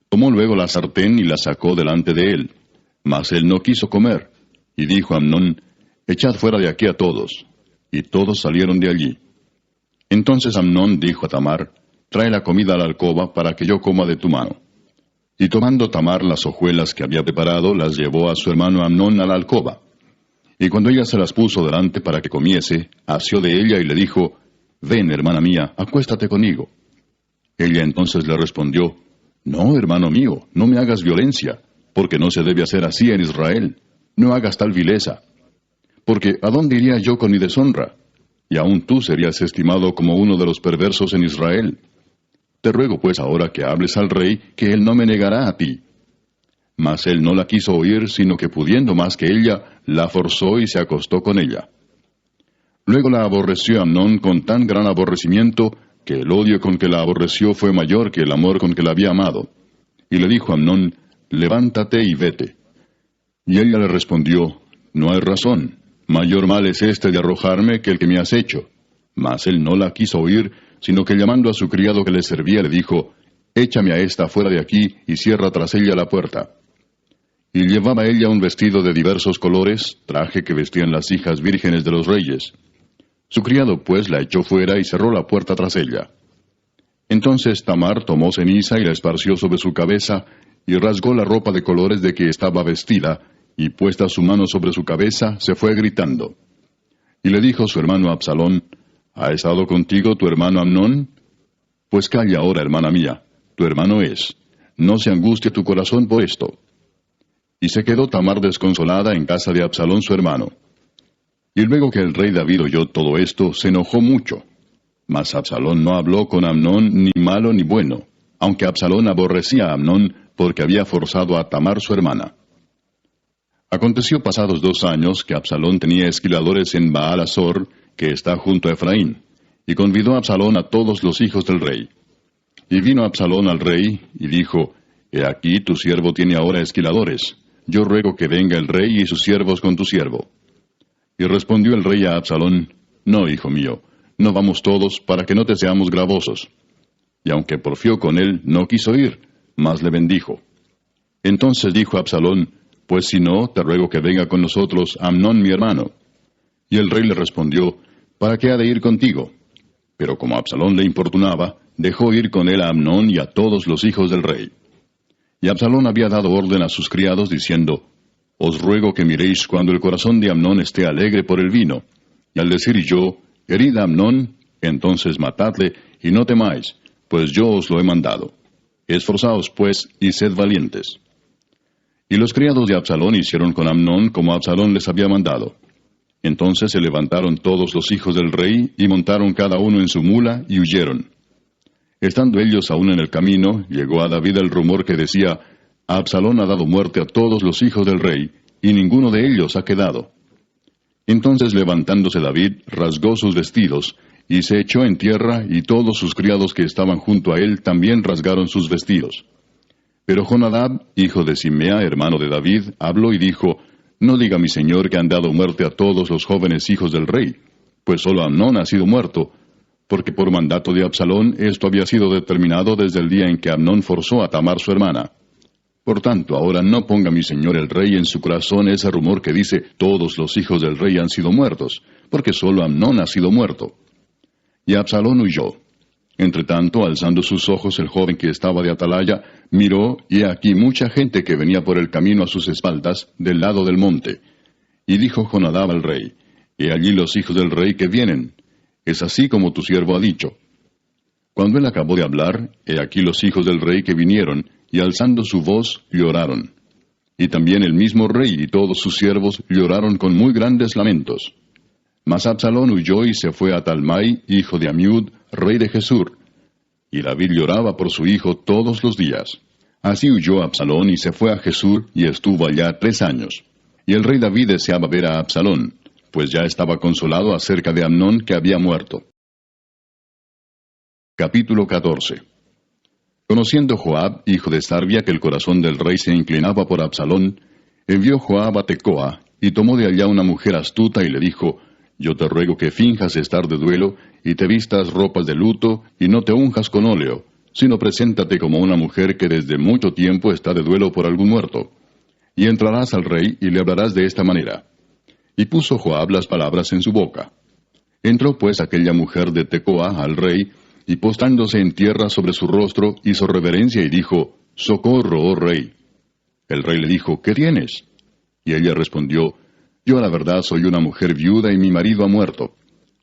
Tomó luego la sartén y la sacó delante de él. Mas él no quiso comer. Y dijo Amnón: Echad fuera de aquí a todos. Y todos salieron de allí. Entonces Amnón dijo a Tamar: Trae la comida a la alcoba, para que yo coma de tu mano. Y tomando Tamar las hojuelas que había preparado, las llevó a su hermano Amnón a la alcoba. Y cuando ella se las puso delante para que comiese, asió de ella y le dijo: Ven, hermana mía, acuéstate conmigo. Ella entonces le respondió: No, hermano mío, no me hagas violencia, porque no se debe hacer así en Israel. No hagas tal vileza. Porque ¿a dónde iría yo con mi deshonra? Y aún tú serías estimado como uno de los perversos en Israel. Te ruego pues ahora que hables al rey, que él no me negará a ti. Mas él no la quiso oír, sino que pudiendo más que ella, la forzó y se acostó con ella. Luego la aborreció Amnón con tan gran aborrecimiento, que el odio con que la aborreció fue mayor que el amor con que la había amado. Y le dijo a Amnón: Levántate y vete. Y ella le respondió: No hay razón. Mayor mal es este de arrojarme que el que me has hecho. Mas él no la quiso oír, sino que llamando a su criado que le servía, le dijo: Échame a esta fuera de aquí, y cierra tras ella la puerta. Y llevaba ella un vestido de diversos colores, traje que vestían las hijas vírgenes de los reyes. Su criado pues la echó fuera y cerró la puerta tras ella. Entonces Tamar tomó ceniza y la esparció sobre su cabeza, y rasgó la ropa de colores de que estaba vestida, y puesta su mano sobre su cabeza, se fue gritando. Y le dijo su hermano Absalón: ¿Ha estado contigo tu hermano Amnón? Pues calla ahora, hermana mía, tu hermano es. No se angustie tu corazón por esto. Y se quedó Tamar desconsolada en casa de Absalón su hermano. Y luego que el rey David oyó todo esto, se enojó mucho. Mas Absalón no habló con Amnón ni malo ni bueno, aunque Absalón aborrecía a Amnón, porque había forzado a Tamar su hermana. Aconteció pasados 2 años que Absalón tenía esquiladores en Baal-Azor, que está junto a Efraín, y convidó a Absalón a todos los hijos del rey. Y vino Absalón al rey, y dijo: He aquí tu siervo tiene ahora esquiladores. Yo ruego que venga el rey y sus siervos con tu siervo. Y respondió el rey a Absalón: No, hijo mío, no vamos todos, para que no te seamos gravosos. Y aunque porfió con él, no quiso ir, mas le bendijo. Entonces dijo Absalón: Pues si no, te ruego que venga con nosotros Amnón mi hermano. Y el rey le respondió: ¿Para qué ha de ir contigo? Pero como Absalón le importunaba, dejó ir con él a Amnón y a todos los hijos del rey. Y Absalón había dado orden a sus criados, diciendo: Os ruego que miréis cuando el corazón de Amnón esté alegre por el vino. Y al decir yo: Herid a Amnón, entonces matadle, y no temáis, pues yo os lo he mandado. Esforzaos, pues, y sed valientes. Y los criados de Absalón hicieron con Amnón como Absalón les había mandado. Entonces se levantaron todos los hijos del rey, y montaron cada uno en su mula, y huyeron. Estando ellos aún en el camino, llegó a David el rumor que decía: Absalón ha dado muerte a todos los hijos del rey, y ninguno de ellos ha quedado. Entonces levantándose David, rasgó sus vestidos, y se echó en tierra, y todos sus criados que estaban junto a él también rasgaron sus vestidos. Pero Jonadab, hijo de Simea, hermano de David, habló y dijo, no diga mi señor que han dado muerte a todos los jóvenes hijos del rey, pues solo Amnón ha sido muerto, porque por mandato de Absalón esto había sido determinado desde el día en que Amnón forzó a Tamar su hermana. Por tanto, ahora no ponga mi señor el rey en su corazón ese rumor que dice, todos los hijos del rey han sido muertos, porque solo Amnón ha sido muerto. Y Absalón huyó. Entretanto, alzando sus ojos, el joven que estaba de atalaya, miró, y he aquí mucha gente que venía por el camino a sus espaldas, del lado del monte. Y dijo Jonadab al rey, he allí los hijos del rey que vienen. Es así como tu siervo ha dicho. Cuando él acabó de hablar, he aquí los hijos del rey que vinieron, y alzando su voz, lloraron. Y también el mismo rey y todos sus siervos lloraron con muy grandes lamentos. Mas Absalón huyó y se fue a Talmai, hijo de Amiud, rey de Gesur. Y David lloraba por su hijo todos los días. Así huyó Absalón y se fue a Gesur, y estuvo allá 3 años. Y el rey David deseaba ver a Absalón, pues ya estaba consolado acerca de Amnón que había muerto. Capítulo 14. Conociendo Joab, hijo de Sarvia, que el corazón del rey se inclinaba por Absalón, envió Joab a Tecoa, y tomó de allá una mujer astuta y le dijo, yo te ruego que finjas estar de duelo, y te vistas ropas de luto, y no te unjas con óleo, sino preséntate como una mujer que desde mucho tiempo está de duelo por algún muerto. Y entrarás al rey, y le hablarás de esta manera. Y puso Joab las palabras en su boca. Entró pues aquella mujer de Tecoa al rey, y postrándose en tierra sobre su rostro, hizo reverencia y dijo, socorro, oh rey. El rey le dijo, ¿qué tienes? Y ella respondió, yo a la verdad soy una mujer viuda y mi marido ha muerto.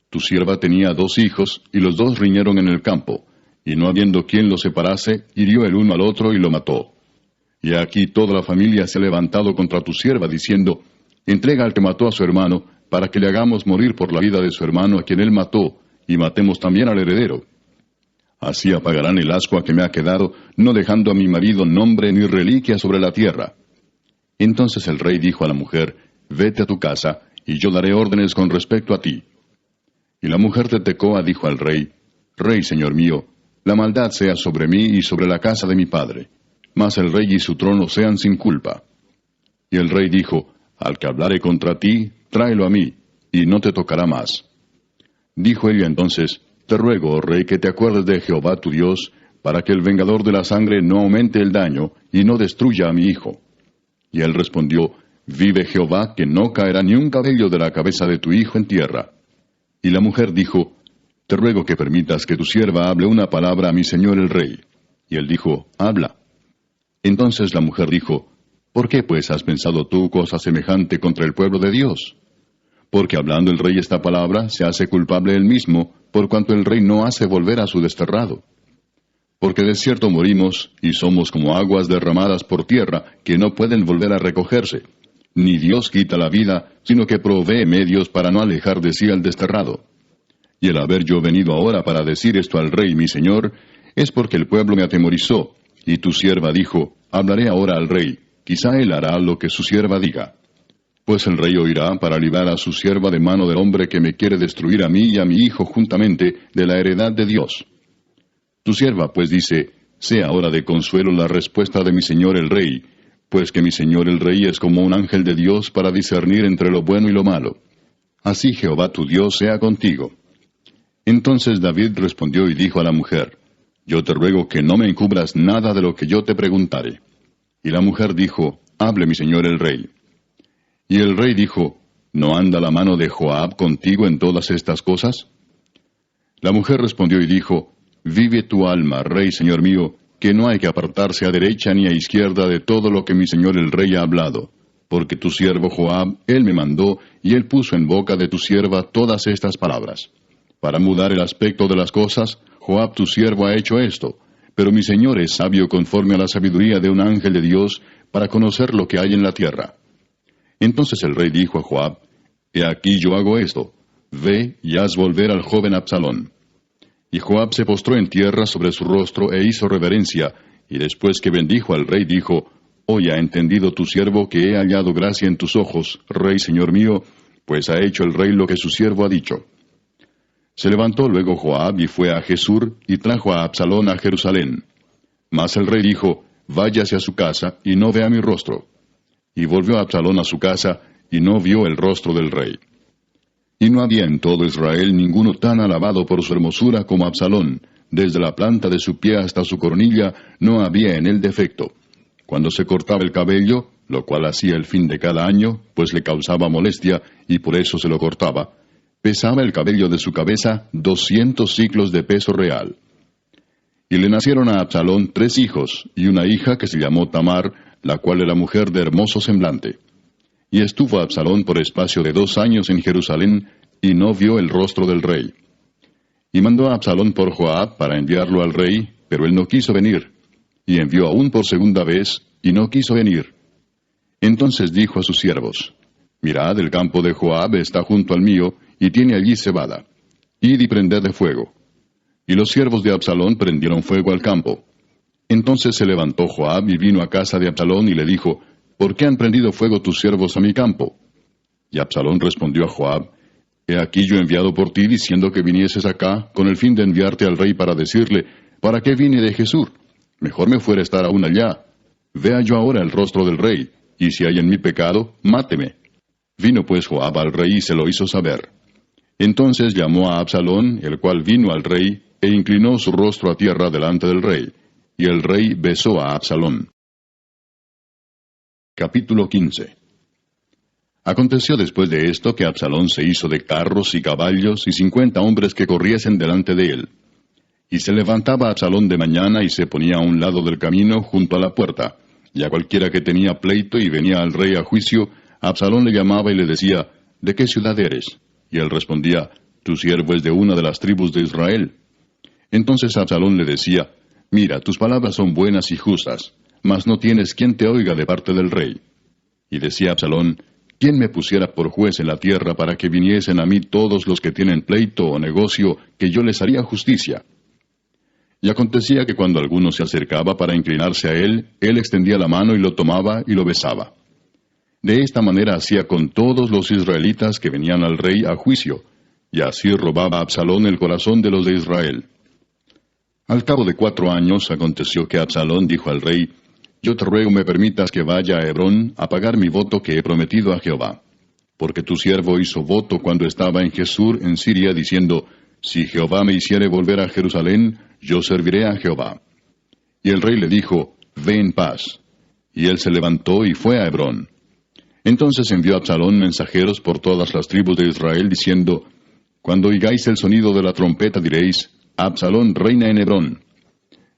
Tu sierva tenía 2 hijos, y los 2 riñeron en el campo, y no habiendo quien los separase, hirió el uno al otro y lo mató. Y aquí toda la familia se ha levantado contra tu sierva, diciendo, entrega al que mató a su hermano, para que le hagamos morir por la vida de su hermano a quien él mató, y matemos también al heredero. Así apagarán el ascua que me ha quedado, no dejando a mi marido nombre ni reliquia sobre la tierra. Entonces el rey dijo a la mujer, vete a tu casa, y yo daré órdenes con respecto a ti. Y la mujer de Tecoa dijo al rey, Rey, señor mío, la maldad sea sobre mí y sobre la casa de mi padre, mas el rey y su trono sean sin culpa. Y el rey dijo, al que hablare contra ti, tráelo a mí, y no te tocará más. Dijo ella entonces, te ruego, oh rey, que te acuerdes de Jehová tu Dios, para que el vengador de la sangre no aumente el daño, y no destruya a mi hijo. Y él respondió, vive Jehová, que no caerá ni un cabello de la cabeza de tu hijo en tierra. Y la mujer dijo, te ruego que permitas que tu sierva hable una palabra a mi señor el rey. Y él dijo, habla. Entonces la mujer dijo, ¿por qué pues has pensado tú cosa semejante contra el pueblo de Dios? Porque hablando el rey esta palabra, se hace culpable él mismo, por cuanto el rey no hace volver a su desterrado. Porque de cierto morimos, y somos como aguas derramadas por tierra, que no pueden volver a recogerse. Ni Dios quita la vida, sino que provee medios para no alejar de sí al desterrado. Y el haber yo venido ahora para decir esto al rey mi señor, es porque el pueblo me atemorizó, y tu sierva dijo, hablaré ahora al rey, quizá él hará lo que su sierva diga. Pues el rey oirá para librar a su sierva de mano del hombre que me quiere destruir a mí y a mi hijo juntamente de la heredad de Dios. Tu sierva pues dice, sea ahora de consuelo la respuesta de mi señor el rey, pues que mi señor el rey es como un ángel de Dios para discernir entre lo bueno y lo malo. Así Jehová tu Dios sea contigo. Entonces David respondió y dijo a la mujer, yo te ruego que no me encubras nada de lo que yo te preguntare. Y la mujer dijo, hable mi señor el rey. Y el rey dijo, ¿no anda la mano de Joab contigo en todas estas cosas? La mujer respondió y dijo, vive tu alma, rey señor mío, que no hay que apartarse a derecha ni a izquierda de todo lo que mi señor el rey ha hablado, porque tu siervo Joab, él me mandó, y él puso en boca de tu sierva todas estas palabras. Para mudar el aspecto de las cosas, Joab tu siervo ha hecho esto, pero mi señor es sabio conforme a la sabiduría de un ángel de Dios, para conocer lo que hay en la tierra. Entonces el rey dijo a Joab, he aquí yo hago esto, ve y haz volver al joven Absalón. Y Joab se postró en tierra sobre su rostro e hizo reverencia, y después que bendijo al rey dijo, Hoy ha entendido tu siervo que he hallado gracia en tus ojos, rey señor mío, pues ha hecho el rey lo que su siervo ha dicho. Se levantó luego Joab y fue a Jesur, y trajo a Absalón a Jerusalén. Mas el rey dijo, váyase a su casa, y no vea mi rostro. Y volvió Absalón a su casa, y no vio el rostro del rey. Y no había en todo Israel ninguno tan alabado por su hermosura como Absalón. Desde la planta de su pie hasta su coronilla no había en él defecto. Cuando se cortaba el cabello, lo cual hacía el fin de cada año, pues le causaba molestia, y por eso se lo cortaba, pesaba el cabello de su cabeza 200 siclos de peso real. Y le nacieron a Absalón 3 hijos, y una hija que se llamó Tamar, la cual era mujer de hermoso semblante. Y estuvo Absalón por espacio de 2 años en Jerusalén, y no vio el rostro del rey. Y mandó a Absalón por Joab para enviarlo al rey, pero él no quiso venir. Y envió aún por segunda vez, y no quiso venir. Entonces dijo a sus siervos, mirad, el campo de Joab está junto al mío, y tiene allí cebada. Id y prended de fuego. Y los siervos de Absalón prendieron fuego al campo. Entonces se levantó Joab y vino a casa de Absalón y le dijo, ¿por qué han prendido fuego tus siervos a mi campo? Y Absalón respondió a Joab, he aquí yo he enviado por ti diciendo que vinieses acá, con el fin de enviarte al rey para decirle, ¿para qué vine de Jesús? Mejor me fuera estar aún allá. Vea yo ahora el rostro del rey, y si hay en mí pecado, máteme. Vino pues Joab al rey y se lo hizo saber. Entonces llamó a Absalón, el cual vino al rey, e inclinó su rostro a tierra delante del rey. Y el rey besó a Absalón. Capítulo 15. Aconteció después de esto que Absalón se hizo de carros y caballos y 50 hombres que corriesen delante de él. Y se levantaba Absalón de mañana y se ponía a un lado del camino junto a la puerta, y a cualquiera que tenía pleito y venía al rey a juicio, Absalón le llamaba y le decía, ¿de qué ciudad eres? Y él respondía, tu siervo es de una de las tribus de Israel. Entonces Absalón le decía, mira, tus palabras son buenas y justas, mas no tienes quien te oiga de parte del rey. Y decía Absalón, ¿quién me pusiera por juez en la tierra para que viniesen a mí todos los que tienen pleito o negocio, que yo les haría justicia? Y acontecía que cuando alguno se acercaba para inclinarse a él extendía la mano y lo tomaba y lo besaba. De esta manera hacía con todos los israelitas que venían al rey a juicio, y así robaba Absalón el corazón de los de Israel. Al cabo de 4 años aconteció que Absalón dijo al rey, yo te ruego me permitas que vaya a Hebrón a pagar mi voto que he prometido a Jehová. Porque tu siervo hizo voto cuando estaba en Jesús en Siria, diciendo, si Jehová me hiciere volver a Jerusalén, yo serviré a Jehová. Y el rey le dijo, ve en paz. Y él se levantó y fue a Hebrón. Entonces envió Absalón mensajeros por todas las tribus de Israel, diciendo, cuando oigáis el sonido de la trompeta diréis, Absalón reina en Hebrón.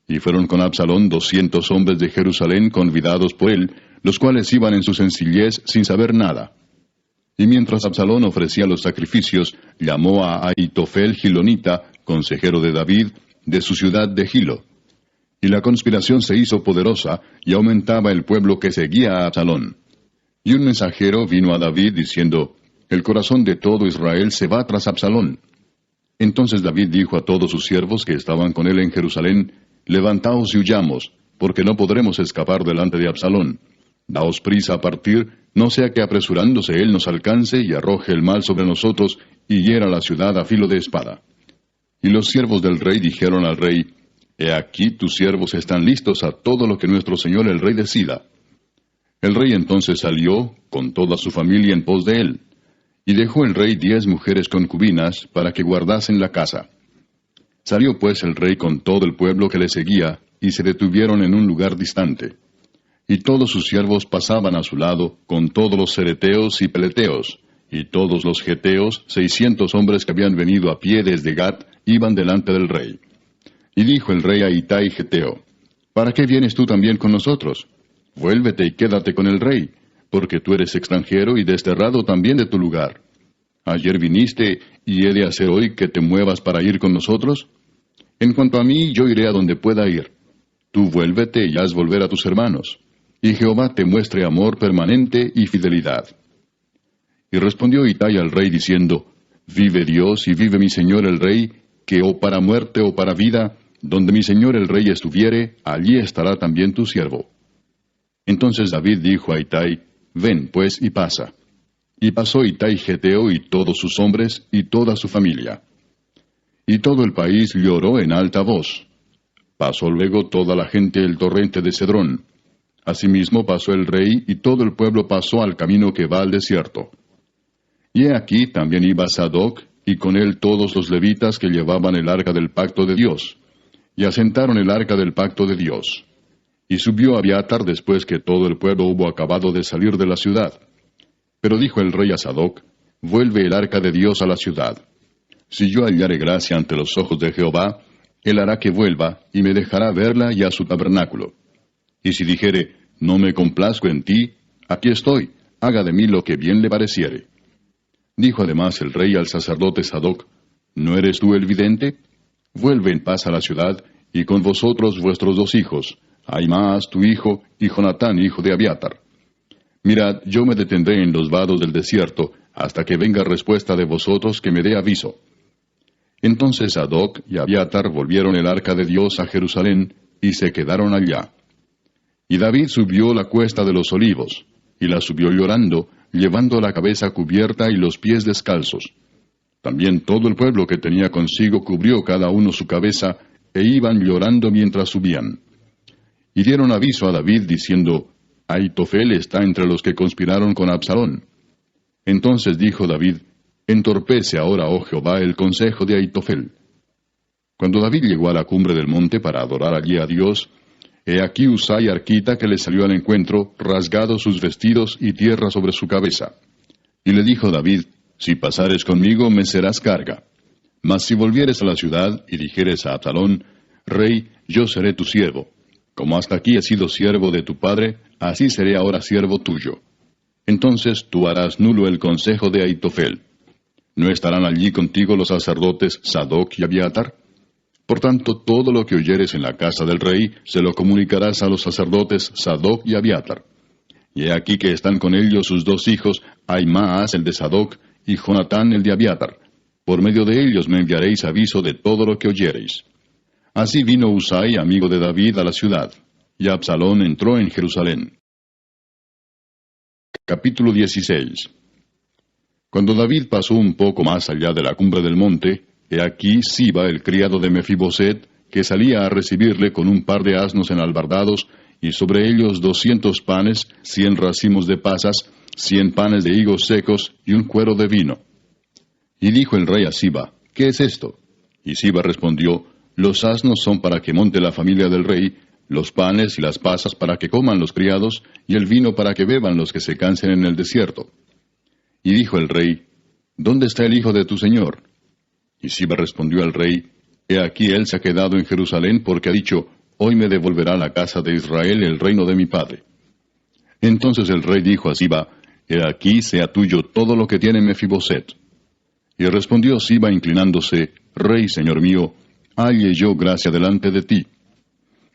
Y fueron con Absalón 200 hombres de Jerusalén convidados por él, los cuales iban en su sencillez sin saber nada. Y mientras Absalón ofrecía los sacrificios, llamó a Ahitofel Gilonita, consejero de David, de su ciudad de Gilo. Y la conspiración se hizo poderosa, y aumentaba el pueblo que seguía a Absalón. Y un mensajero vino a David diciendo, el corazón de todo Israel se va tras Absalón. Entonces David dijo a todos sus siervos que estaban con él en Jerusalén, levantaos y huyamos, porque no podremos escapar delante de Absalón. Daos prisa a partir, no sea que apresurándose él nos alcance y arroje el mal sobre nosotros y hiera la ciudad a filo de espada. Y los siervos del rey dijeron al rey, he aquí tus siervos están listos a todo lo que nuestro señor el rey decida. El rey entonces salió, con toda su familia en pos de él. Y dejó el rey 10 mujeres concubinas para que guardasen la casa. Salió pues el rey con todo el pueblo que le seguía, y se detuvieron en un lugar distante. Y todos sus siervos pasaban a su lado, con todos los cereteos y peleteos, y todos los geteos, 600 hombres que habían venido a pie desde Gat, iban delante del rey. Y dijo el rey a Itai Geteo, ¿para qué vienes tú también con nosotros? Vuélvete y quédate con el rey, porque tú eres extranjero y desterrado también de tu lugar. Ayer viniste, y he de hacer hoy que te muevas para ir con nosotros. En cuanto a mí, yo iré a donde pueda ir. Tú vuélvete y haz volver a tus hermanos, y Jehová te muestre amor permanente y fidelidad. Y respondió Itai al rey diciendo, vive Dios y vive mi señor el rey, que o para muerte o para vida, donde mi señor el rey estuviere, allí estará también tu siervo. Entonces David dijo a Ittai, ven pues y pasa. Y pasó Ittai Geteo y todos sus hombres y toda su familia. Y todo el país lloró en alta voz. Pasó luego toda la gente el torrente de Cedrón. Asimismo pasó el rey y todo el pueblo pasó al camino que va al desierto. Y he aquí también iba Sadoc, y con él todos los levitas que llevaban el arca del pacto de Dios. Y asentaron el arca del pacto de Dios. Y subió Abiatar después que todo el pueblo hubo acabado de salir de la ciudad. Pero dijo el rey a Sadoc, vuelve el arca de Dios a la ciudad. Si yo hallare gracia ante los ojos de Jehová, él hará que vuelva, y me dejará verla y a su tabernáculo. Y si dijere, no me complazco en ti, aquí estoy, haga de mí lo que bien le pareciere. Dijo además el rey al sacerdote Sadoc, ¿no eres tú el vidente? Vuelve en paz a la ciudad, y con vosotros vuestros 2 hijos, Ahimaas tu hijo, y Jonatán hijo de Abiatar. Mirad, yo me detendré en los vados del desierto, hasta que venga respuesta de vosotros que me dé aviso. Entonces Sadoc y Abiatar volvieron el arca de Dios a Jerusalén, y se quedaron allá. Y David subió la cuesta de los olivos, y la subió llorando, llevando la cabeza cubierta y los pies descalzos. También todo el pueblo que tenía consigo cubrió cada uno su cabeza, e iban llorando mientras subían. Y dieron aviso a David, diciendo, Ahitofel está entre los que conspiraron con Absalón. Entonces dijo David, entorpece ahora, oh Jehová, el consejo de Ahitofel. Cuando David llegó a la cumbre del monte para adorar allí a Dios, he aquí Usai arquita que le salió al encuentro, rasgados sus vestidos y tierra sobre su cabeza. Y le dijo David, si pasares conmigo me serás carga. Mas si volvieres a la ciudad y dijeres a Absalón, Rey, yo seré tu siervo. Como hasta aquí he sido siervo de tu padre, así seré ahora siervo tuyo. Entonces tú harás nulo el consejo de Ahitofel. ¿No estarán allí contigo los sacerdotes Sadoc y Abiatar? Por tanto, todo lo que oyeres en la casa del rey, se lo comunicarás a los sacerdotes Sadoc y Abiatar. Y he aquí que están con ellos sus 2 hijos, Ahimaas el de Sadoc, y Jonatán el de Abiatar. Por medio de ellos me enviaréis aviso de todo lo que oyereis. Así vino Usai, amigo de David, a la ciudad, y Absalón entró en Jerusalén. Capítulo 16. Cuando David pasó un poco más allá de la cumbre del monte, he aquí Siba, el criado de Mefiboset, que salía a recibirle con un par de asnos enalbardados, y sobre ellos 200 panes, 100 racimos de pasas, 100 panes de higos secos, y un cuero de vino. Y dijo el rey a Siba, ¿qué es esto? Y Siba respondió, los asnos son para que monte la familia del rey, los panes y las pasas para que coman los criados, y el vino para que beban los que se cansen en el desierto. Y dijo el rey, ¿dónde está el hijo de tu señor? Y Siba respondió al rey, he aquí él se ha quedado en Jerusalén porque ha dicho, hoy me devolverá la casa de Israel el reino de mi padre. Entonces el rey dijo a Siba, he aquí sea tuyo todo lo que tiene Mefiboset. Y respondió Siba inclinándose, rey, señor mío, halle yo gracia delante de ti.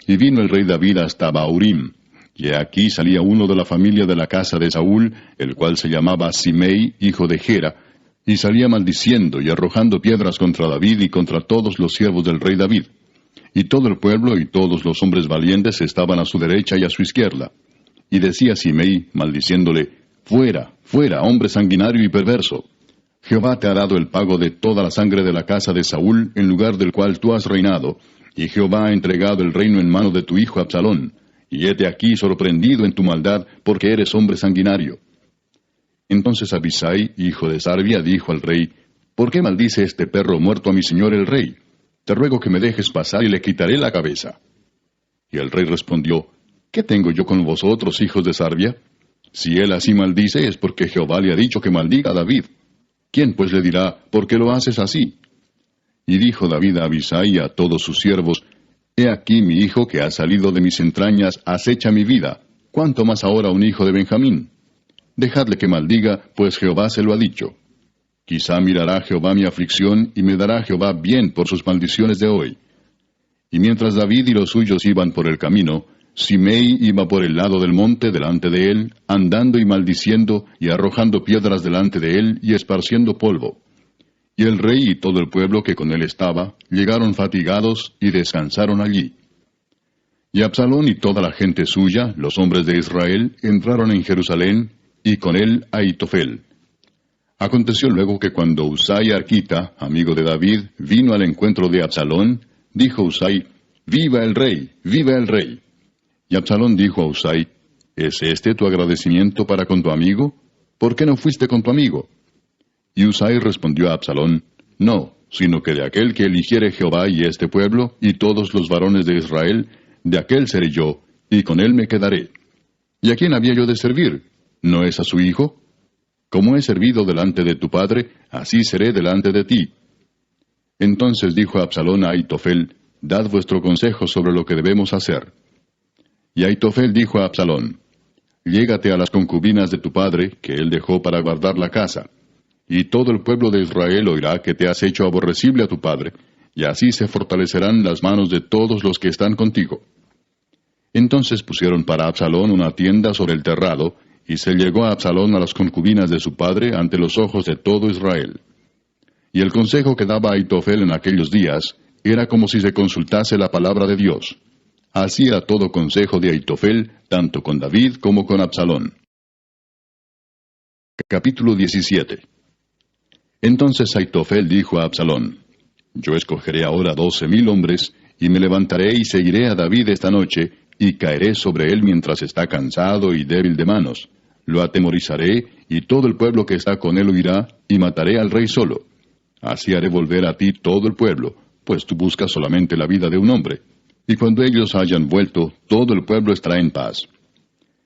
Y vino el rey David hasta Bahurim, y aquí salía uno de la familia de la casa de Saúl, el cual se llamaba Simei, hijo de Gera, y salía maldiciendo y arrojando piedras contra David y contra todos los siervos del rey David. Y todo el pueblo y todos los hombres valientes estaban a su derecha y a su izquierda. Y decía Simei, maldiciéndole, fuera, fuera, hombre sanguinario y perverso. Jehová te ha dado el pago de toda la sangre de la casa de Saúl, en lugar del cual tú has reinado, y Jehová ha entregado el reino en mano de tu hijo Absalón, y hete aquí sorprendido en tu maldad, porque eres hombre sanguinario. Entonces Abisai, hijo de Sarbia, dijo al rey, ¿por qué maldice este perro muerto a mi señor el rey? Te ruego que me dejes pasar y le quitaré la cabeza. Y el rey respondió, ¿qué tengo yo con vosotros, hijos de Sarbia? Si él así maldice, es porque Jehová le ha dicho que maldiga a David. ¿Quién pues le dirá, por qué lo haces así? Y dijo David a Abisai y a todos sus siervos, he aquí mi hijo que ha salido de mis entrañas acecha mi vida, ¿cuánto más ahora un hijo de Benjamín? Dejadle que maldiga, pues Jehová se lo ha dicho. Quizá mirará Jehová mi aflicción, y me dará Jehová bien por sus maldiciones de hoy. Y mientras David y los suyos iban por el camino, Simei iba por el lado del monte delante de él, andando y maldiciendo, y arrojando piedras delante de él, y esparciendo polvo. Y el rey y todo el pueblo que con él estaba, llegaron fatigados, y descansaron allí. Y Absalón y toda la gente suya, los hombres de Israel, entraron en Jerusalén, y con él Ahitofel. Aconteció luego que cuando Husai Arquita, amigo de David, vino al encuentro de Absalón, dijo Husai: «¡Viva el rey! ¡Viva el rey!». Y Absalón dijo a Husai: «¿Es este tu agradecimiento para con tu amigo? ¿Por qué no fuiste con tu amigo?». Y Husai respondió a Absalón: «No, sino que de aquel que eligiere Jehová y este pueblo, y todos los varones de Israel, de aquel seré yo, y con él me quedaré. ¿Y a quién había yo de servir? ¿No es a su hijo? Como he servido delante de tu padre, así seré delante de ti». Entonces dijo Absalón a Ahitofel: «Dad vuestro consejo sobre lo que debemos hacer». Y Ahitofel dijo a Absalón: «Llégate a las concubinas de tu padre, que él dejó para guardar la casa. Y todo el pueblo de Israel oirá que te has hecho aborrecible a tu padre, y así se fortalecerán las manos de todos los que están contigo». Entonces pusieron para Absalón una tienda sobre el terrado, y se llegó a Absalón a las concubinas de su padre ante los ojos de todo Israel. Y el consejo que daba Ahitofel en aquellos días era como si se consultase la palabra de Dios. Así era todo consejo de Ahitofel, tanto con David como con Absalón. Capítulo 17. Entonces Ahitofel dijo a Absalón: «Yo escogeré ahora 12,000 hombres, y me levantaré y seguiré a David esta noche, y caeré sobre él mientras está cansado y débil de manos. Lo atemorizaré, y todo el pueblo que está con él huirá, y mataré al rey solo. Así haré volver a ti todo el pueblo, pues tú buscas solamente la vida de un hombre. Y cuando ellos hayan vuelto, todo el pueblo estará en paz».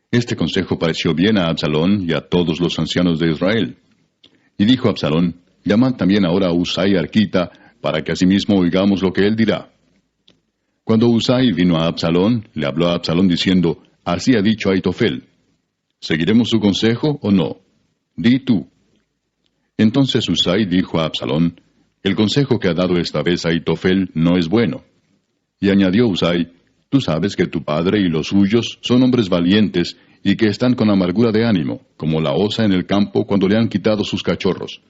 Este consejo pareció bien a Absalón y a todos los ancianos de Israel. Y dijo Absalón: «Llamad también ahora a Husai Arquita, para que asimismo oigamos lo que él dirá». Cuando Husai vino a Absalón, le habló a Absalón diciendo: «Así ha dicho Ahitofel. ¿Seguiremos su consejo o no? Di tú». Entonces Husai dijo a Absalón: «El consejo que ha dado esta vez Ahitofel no es bueno». Y añadió Husai: «Tú sabes que tu padre y los suyos son hombres valientes, y que están con amargura de ánimo, como la osa en el campo cuando le han quitado sus cachorros.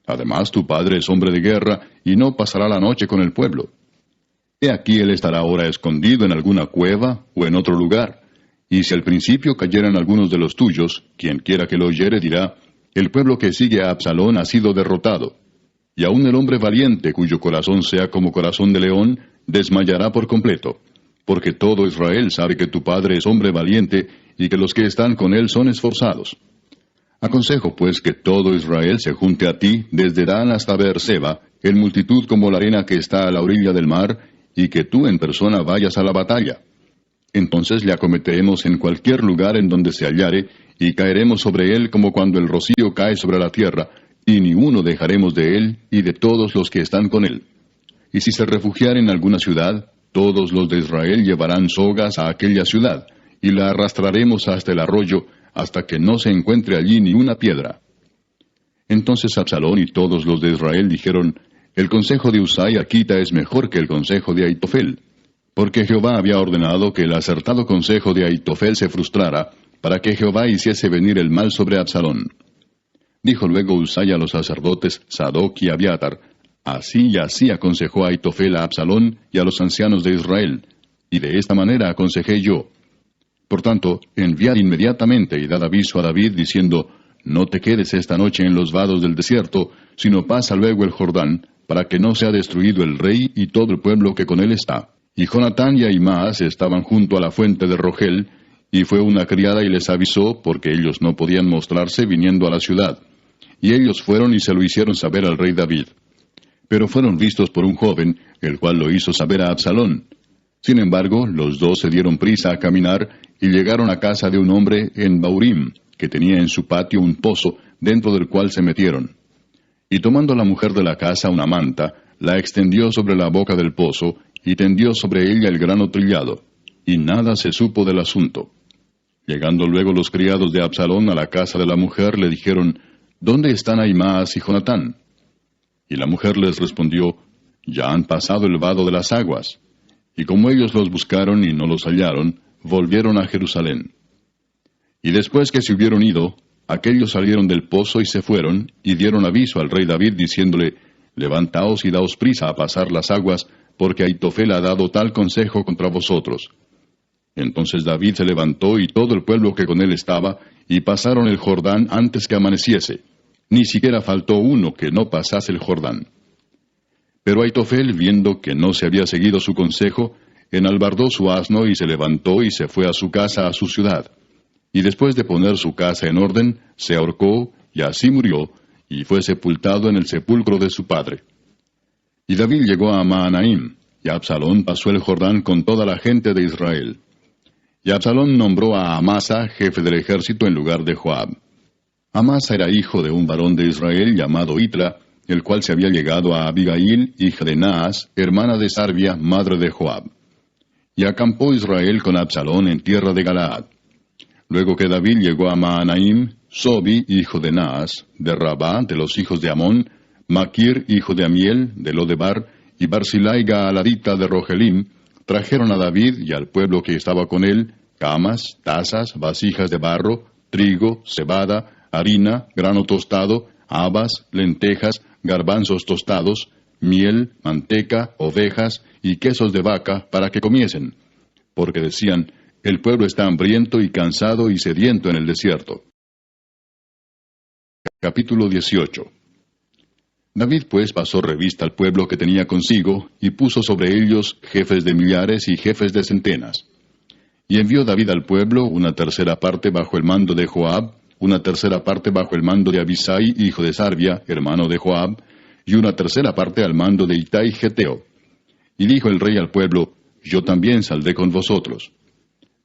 Además tu padre es hombre de guerra, y no pasará la noche con el pueblo. He aquí él estará ahora escondido en alguna cueva o en otro lugar. Y si al principio cayeran algunos de los tuyos, quien quiera que lo oyere dirá: el pueblo que sigue a Absalón ha sido derrotado. Y aun el hombre valiente, cuyo corazón sea como corazón de león, desmayará por completo. Porque todo Israel sabe que tu padre es hombre valiente, y que los que están con él son esforzados. Aconsejo pues que todo Israel se junte a ti, desde Dan hasta Beerseba, en multitud como la arena que está a la orilla del mar, y que tú en persona vayas a la batalla. Entonces le acometeremos en cualquier lugar en donde se hallare, y caeremos sobre él como cuando el rocío cae sobre la tierra, y ni uno dejaremos de él y de todos los que están con él. Y si se refugiare en alguna ciudad, todos los de Israel llevarán sogas a aquella ciudad, y la arrastraremos hasta el arroyo, hasta que no se encuentre allí ni una piedra». Entonces Absalón y todos los de Israel dijeron: «El consejo de Husai Arquita es mejor que el consejo de Ahitofel», porque Jehová había ordenado que el acertado consejo de Ahitofel se frustrara, para que Jehová hiciese venir el mal sobre Absalón. Dijo luego Husai a los sacerdotes Sadoc y Abiatar: «Así y así aconsejó Ahitofel a Absalón y a los ancianos de Israel, y de esta manera aconsejé yo. Por tanto, enviad inmediatamente y dad aviso a David, diciendo: no te quedes esta noche en los vados del desierto, sino pasa luego el Jordán, para que no sea destruido el rey y todo el pueblo que con él está». Y Jonatán y Ahimaas estaban junto a la fuente de Rogel, y fue una criada y les avisó, porque ellos no podían mostrarse viniendo a la ciudad. Y ellos fueron y se lo hicieron saber al rey David. Pero fueron vistos por un joven, el cual lo hizo saber a Absalón. Sin embargo, los dos se dieron prisa a caminar, y llegaron a casa de un hombre en Baurim, que tenía en su patio un pozo, dentro del cual se metieron. Y tomando la mujer de la casa una manta, la extendió sobre la boca del pozo, y tendió sobre ella el grano trillado, y nada se supo del asunto. Llegando luego los criados de Absalón a la casa de la mujer, le dijeron: ¿dónde están Ahimaas y Jonatán? Y la mujer les respondió: ya han pasado el vado de las aguas. Y como ellos los buscaron y no los hallaron, volvieron a Jerusalén. Y después que se hubieron ido, aquellos salieron del pozo y se fueron, y dieron aviso al rey David, diciéndole: levantaos y daos prisa a pasar las aguas, porque Ahitofel ha dado tal consejo contra vosotros. Entonces David se levantó y todo el pueblo que con él estaba, y pasaron el Jordán antes que amaneciese. Ni siquiera faltó uno que no pasase el Jordán. Pero Aitofel, viendo que no se había seguido su consejo, enalbardó su asno y se levantó y se fue a su casa, a su ciudad. Y después de poner su casa en orden, se ahorcó, y así murió, y fue sepultado en el sepulcro de su padre. Y David llegó a Mahanaim, y Absalón pasó el Jordán con toda la gente de Israel. Y Absalón nombró a Amasa jefe del ejército en lugar de Joab. Amasa era hijo de un varón de Israel llamado Itra, el cual se había llegado a Abigail, hija de Naas, hermana de Sarvia, madre de Joab. Y acampó Israel con Absalón en tierra de Galaad. Luego que David llegó a Mahanaim, Sobi, hijo de Naas, de Rabá, de los hijos de Amón, Maquir, hijo de Amiel, de Lodebar, y Barzillai Gaaladita de Rogelim, trajeron a David y al pueblo que estaba con él, camas, tazas, vasijas de barro, trigo, cebada, harina, grano tostado, habas, lentejas, garbanzos tostados, miel, manteca, ovejas y quesos de vaca para que comiesen, porque decían, el pueblo está hambriento y cansado y sediento en el desierto. Capítulo 18. David pues pasó revista al pueblo que tenía consigo, y puso sobre ellos jefes de millares y jefes de centenas. Y envió David al pueblo una tercera parte bajo el mando de Joab, una tercera parte bajo el mando de Abisai, hijo de Sarvia, hermano de Joab, y una tercera parte al mando de Itai Geteo. Y dijo el rey al pueblo, yo también saldré con vosotros.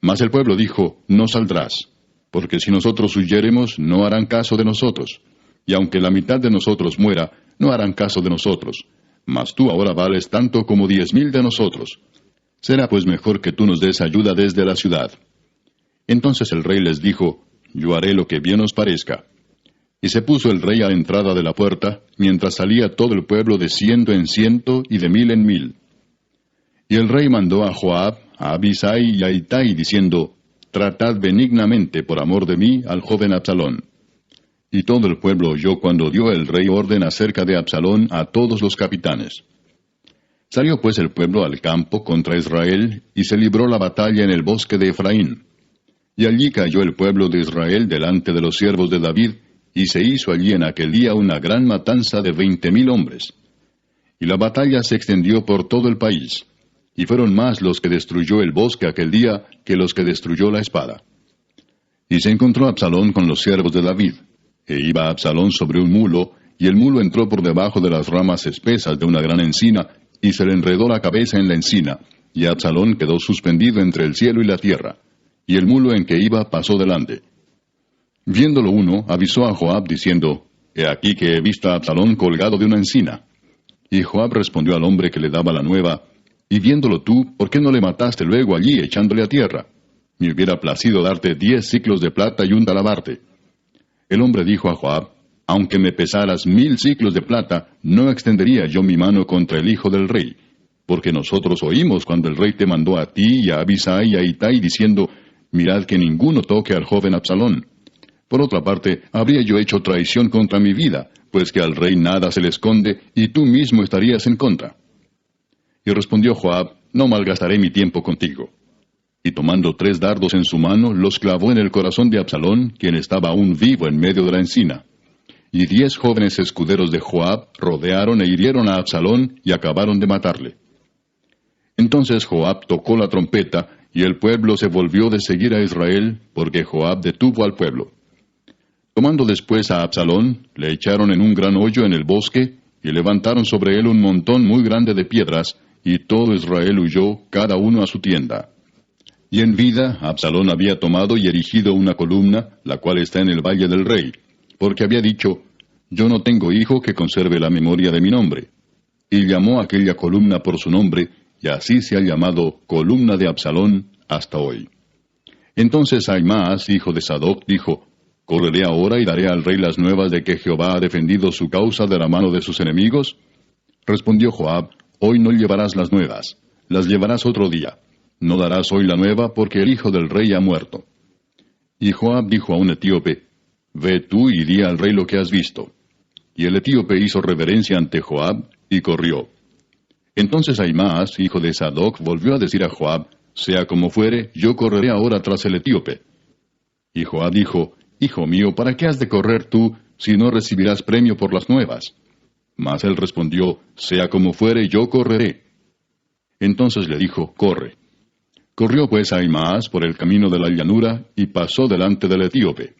Mas el pueblo dijo, no saldrás, porque si nosotros huyéremos, no harán caso de nosotros. Y aunque la mitad de nosotros muera, no harán caso de nosotros. Mas tú ahora vales tanto como 10,000 de nosotros. Será pues mejor que tú nos des ayuda desde la ciudad. Entonces el rey les dijo, yo haré lo que bien os parezca. Y se puso el rey a la entrada de la puerta, mientras salía todo el pueblo de 100 en 100 y de 1000 en 1000. Y el rey mandó a Joab, a Abisai y a Itai, diciendo, tratad benignamente por amor de mí al joven Absalón. Y todo el pueblo oyó cuando dio el rey orden acerca de Absalón a todos los capitanes. Salió pues el pueblo al campo contra Israel, y se libró la batalla en el bosque de Efraín. Y allí cayó el pueblo de Israel delante de los siervos de David, y se hizo allí en aquel día una gran matanza de 20,000 hombres. Y la batalla se extendió por todo el país, y fueron más los que destruyó el bosque aquel día que los que destruyó la espada. Y se encontró Absalón con los siervos de David. E iba Absalón sobre un mulo, y el mulo entró por debajo de las ramas espesas de una gran encina, y se le enredó la cabeza en la encina, y Absalón quedó suspendido entre el cielo y la tierra, y el mulo en que iba pasó delante. Viéndolo uno, avisó a Joab, diciendo, he aquí que he visto a Absalón colgado de una encina. Y Joab respondió al hombre que le daba la nueva, y viéndolo tú, ¿por qué no le mataste luego allí, echándole a tierra? Me hubiera placido darte 10 siclos de plata y un talabarte. El hombre dijo a Joab, aunque me pesaras 1000 siclos de plata, no extendería yo mi mano contra el hijo del rey, porque nosotros oímos cuando el rey te mandó a ti y a Abisai y a Itai, diciendo, mirad que ninguno toque al joven Absalón. Por otra parte, habría yo hecho traición contra mi vida, pues que al rey nada se le esconde, y tú mismo estarías en contra. Y respondió Joab, no malgastaré mi tiempo contigo. Y tomando 3 dardos en su mano, los clavó en el corazón de Absalón, quien estaba aún vivo en medio de la encina. Y 10 jóvenes escuderos de Joab rodearon e hirieron a Absalón y acabaron de matarle. Entonces Joab tocó la trompeta, y el pueblo se volvió de seguir a Israel, porque Joab detuvo al pueblo. Tomando después a Absalón, le echaron en un gran hoyo en el bosque, y levantaron sobre él un montón muy grande de piedras, y todo Israel huyó, cada uno a su tienda. Y en vida, Absalón había tomado y erigido una columna, la cual está en el valle del rey, porque había dicho, yo no tengo hijo que conserve la memoria de mi nombre. Y llamó aquella columna por su nombre, y así se ha llamado columna de Absalón hasta hoy. Entonces Ahimaas, hijo de Sadoc, dijo, ¿correré ahora y daré al rey las nuevas de que Jehová ha defendido su causa de la mano de sus enemigos? Respondió Joab, hoy no llevarás las nuevas, las llevarás otro día. No darás hoy la nueva, porque el hijo del rey ha muerto. Y Joab dijo a un etíope, ve tú y di al rey lo que has visto. Y el etíope hizo reverencia ante Joab, y corrió. Entonces Ahimaas, hijo de Sadoc, volvió a decir a Joab, sea como fuere, yo correré ahora tras el etíope. Y Joab dijo, Hijo mío, ¿para qué has de correr tú, si no recibirás premio por las nuevas? Mas él respondió, sea como fuere, yo correré. Entonces le dijo, corre. Corrió pues Ahimaas por el camino de la llanura, y pasó delante del etíope.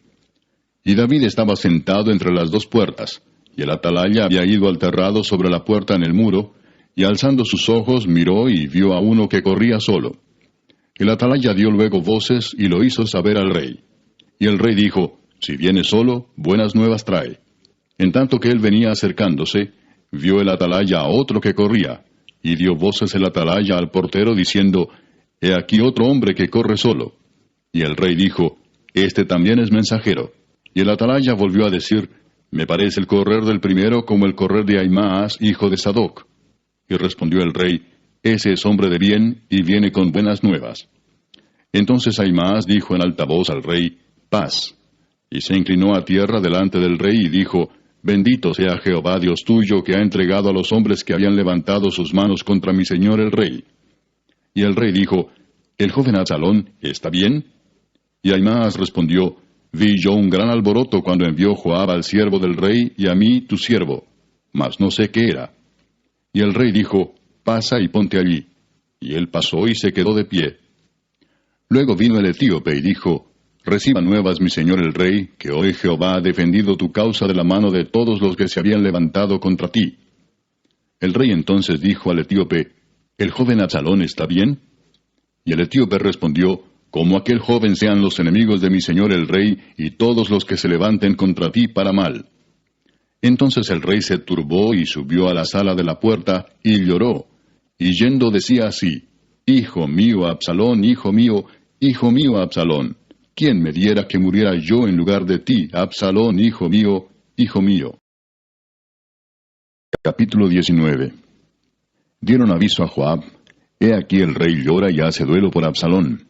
Y David estaba sentado entre las dos puertas, y el atalaya había ido al terrado sobre la puerta en el muro, y alzando sus ojos miró y vio a uno que corría solo. El atalaya dio luego voces y lo hizo saber al rey. Y el rey dijo, si viene solo, buenas nuevas trae. En tanto que él venía acercándose, vio el atalaya a otro que corría, y dio voces el atalaya al portero diciendo, He aquí otro hombre que corre solo. Y el rey dijo, Este también es mensajero. Y el atalaya volvió a decir, Me parece el correr del primero como el correr de Ahimaas, hijo de Sadoc. Y respondió el rey, Ese es hombre de bien, y viene con buenas nuevas. Entonces Ahimaas dijo en alta voz al rey, Paz. Y se inclinó a tierra delante del rey y dijo, Bendito sea Jehová Dios tuyo, que ha entregado a los hombres que habían levantado sus manos contra mi señor el rey. Y el rey dijo, ¿El joven Absalón está bien? Y Ahimaas respondió, Vi yo un gran alboroto cuando envió Joab al siervo del rey y a mí tu siervo, mas no sé qué era. Y el rey dijo, Pasa y ponte allí. Y él pasó y se quedó de pie. Luego vino el etíope y dijo, Reciba nuevas mi señor el rey, que hoy Jehová ha defendido tu causa de la mano de todos los que se habían levantado contra ti. El rey entonces dijo al etíope, ¿El joven Absalón está bien? Y el etíope respondió, Como aquel joven sean los enemigos de mi señor el rey, y todos los que se levanten contra ti para mal. Entonces el rey se turbó y subió a la sala de la puerta, y lloró, y yendo decía así, Hijo mío Absalón, hijo mío Absalón, ¿quién me diera que muriera yo en lugar de ti, Absalón, hijo mío, hijo mío? Capítulo 19. Dieron aviso a Joab, He aquí el rey llora y hace duelo por Absalón.